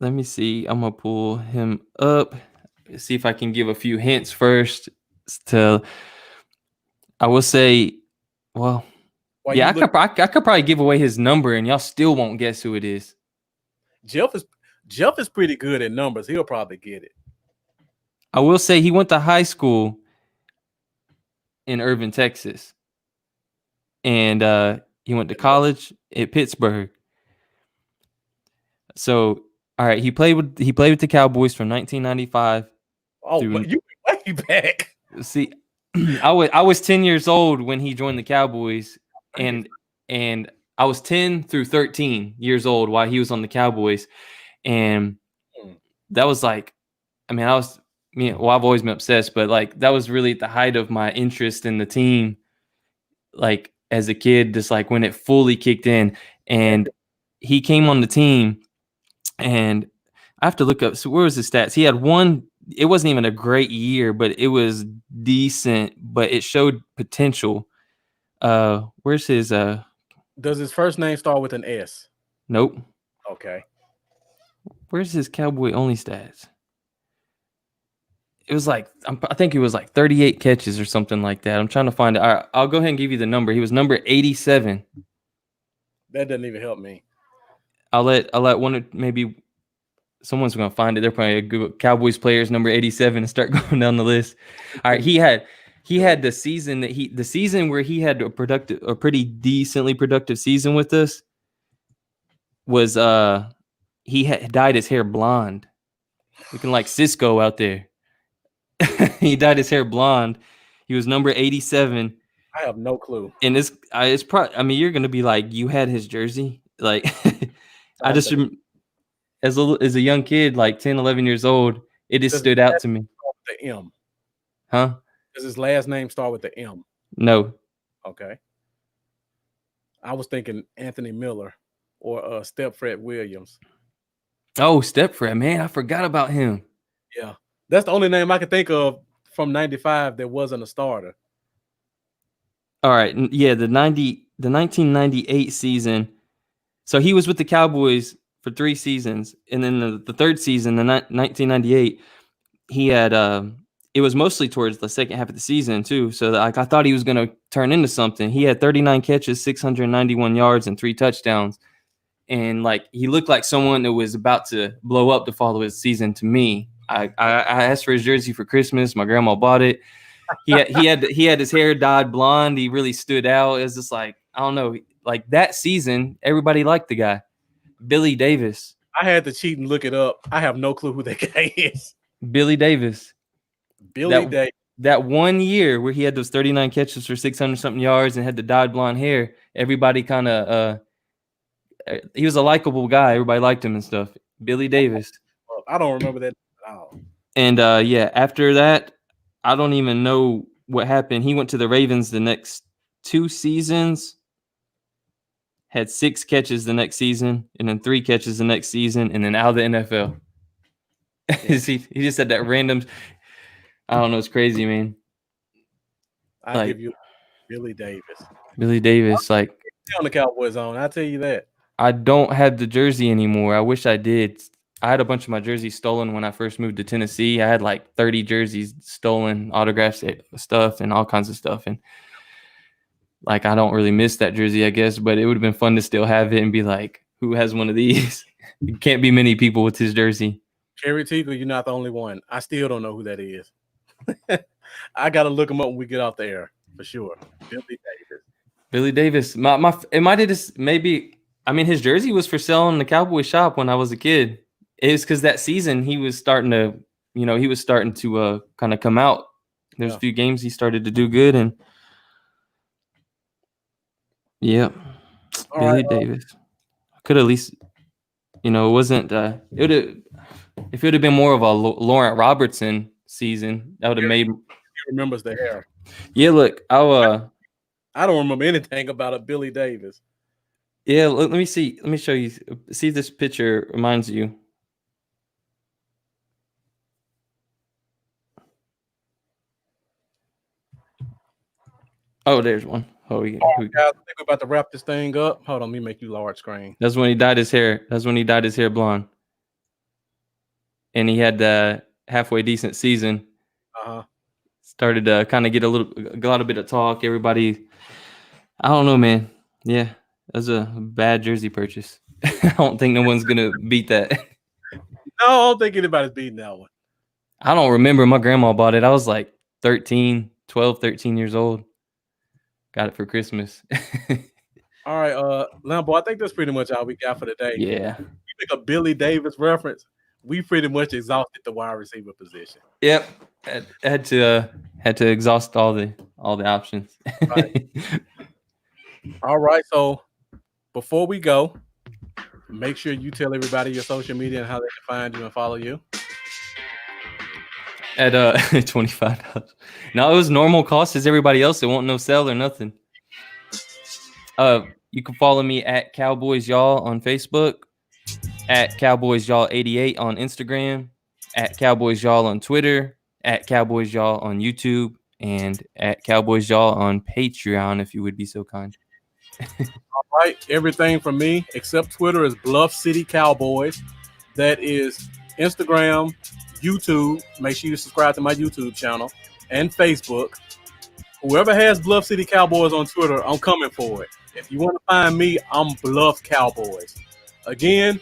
let me see. I'm going to pull him up. See if I can give a few hints first. I will say, well, I could probably give away his number, and y'all still won't guess who it is. Jeff is pretty good at numbers. He'll probably get it. I will say he went to high school in Irving, Texas. And he went to college at Pittsburgh. So, all right, he played with the Cowboys from 1995. Oh, but you way back. See, I was 10 years old when he joined the Cowboys, and I was 10 through 13 years old while he was on the Cowboys, and that was like I mean, I've always been obsessed, but like that was really at the height of my interest in the team. Like as a kid, just like when it fully kicked in, and he came on the team, and I have to look up. So where was his stats? He had one. It wasn't even a great year, but it was decent. But it showed potential. Where's his? Does his first name start with an S? Nope. Okay. Where's his Cowboy only stats? It was like I think it was like 38 catches or something like that. I'm trying to find it. All right, I'll go ahead and give you the number. He was number 87. That doesn't even help me. I'll let maybe someone's gonna find it. They're probably a Google Cowboys players number 87 and start going down the list. All right, he had the season where he had a pretty decently productive season with us was he had dyed his hair blonde, looking like Cisco out there. He dyed his hair blonde. He was number 87. I have no clue. And it's probably. I mean, you're gonna be like, you had his jersey. Like, I just as a young kid, like 10, 11 years old, it just stood out to me. The M. Huh? Does his last name start with the M? No. Okay. I was thinking Anthony Miller or Stepfred Williams. Oh, Stepfred, man, I forgot about him. Yeah. That's the only name I could think of from 95 that wasn't a starter. All right. Yeah, the 1998 season. So he was with the Cowboys for 3 seasons. And then the third season, the 1998, he had it was mostly towards the second half of the season too. So like I thought he was going to turn into something. He had 39 catches, 691 yards, and 3 touchdowns. And like he looked like someone that was about to blow up to follow his season to me. I asked for his jersey for Christmas. My grandma bought it. He had his hair dyed blonde. He really stood out. It was just like, I don't know, like that season, everybody liked the guy. Billy Davis. I had to cheat and look it up. I have no clue who that guy is. Billy Davis. Davis. That 1 year where he had those 39 catches for 600 something yards and had the dyed blonde hair, everybody kind of he was a likable guy. Everybody liked him and stuff. Billy Davis. I don't remember that at all. And yeah, after that, I don't even know what happened. He went to the Ravens the next 2 seasons, had 6 catches the next season, and then 3 catches the next season, and then out of the NFL. Yeah. he just had that random. I don't know. It's crazy, man. I give you Billy Davis. Billy Davis, like on the Cowboys on. I'll tell you that. I don't have the jersey anymore. I wish I did. I had a bunch of my jerseys stolen when I first moved to Tennessee. I had like 30 jerseys stolen, autographs, stuff, and all kinds of stuff. And like, I don't really miss that jersey, I guess, but it would have been fun to still have it and be like, who has one of these? It can't be many people with his jersey. Kerry Teagle, you're not the only one. I still don't know who that is. I got to look him up when we get off the air for sure. Billy Davis. It might have just maybe. I mean, his jersey was for sale in the Cowboy shop when I was a kid. It was because that season he was starting to, kind of come out. There's a few games he started to do good, and yeah, Billy Davis could at least, it wasn't. It would have if it would have been more of a Laurent Robertson season. That would have made. He remembers the hair. Yeah, look, I don't remember anything about a Billy Davis. Yeah, let me see. Let me show you. See if this picture reminds you. Oh, there's one. Guys, I think we're about to wrap this thing up. Hold on, let me make you large screen. That's when he dyed his hair. Blonde. And he had the halfway decent season. Started to kind of get a lot of bit of talk. Everybody, I don't know, man. Yeah, that was a bad jersey purchase. I don't think no one's gonna beat that. No, I don't think anybody's beating that one. I don't remember. My grandma bought it. I was like 13 years old. Got it for Christmas. All right, Lambo, I think that's pretty much all we got for today. Yeah. We make a Billy Davis reference. We pretty much exhausted the wide receiver position. Yep. Had to exhaust all the options. Right. All right. So before we go, make sure you tell everybody your social media and how they can find you and follow you. At $25. No, it was normal cost as everybody else. It won't no sell or nothing. You can follow me at Cowboys Y'all on Facebook, at Cowboys Y'all 88 on Instagram, at Cowboys Y'all on Twitter, at Cowboys Y'all on YouTube, and at Cowboys Y'all on Patreon, if you would be so kind. All right. Everything from me except Twitter is Bluff City Cowboys. That is Instagram, YouTube. Make sure you subscribe to my YouTube channel and Facebook. Whoever has Bluff City Cowboys on Twitter, I'm coming for it. If you want to find me, I'm Bluff Cowboys. Again,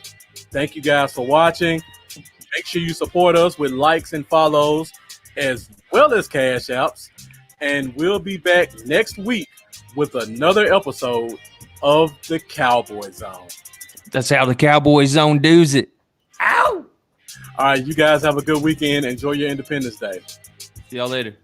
thank you guys for watching. Make sure you support us with likes and follows as well as cash apps. And we'll be back next week with another episode of the Cowboy Zone. That's how the Cowboy Zone does it. Ow! All right, you guys have a good weekend. Enjoy your Independence Day. See y'all later.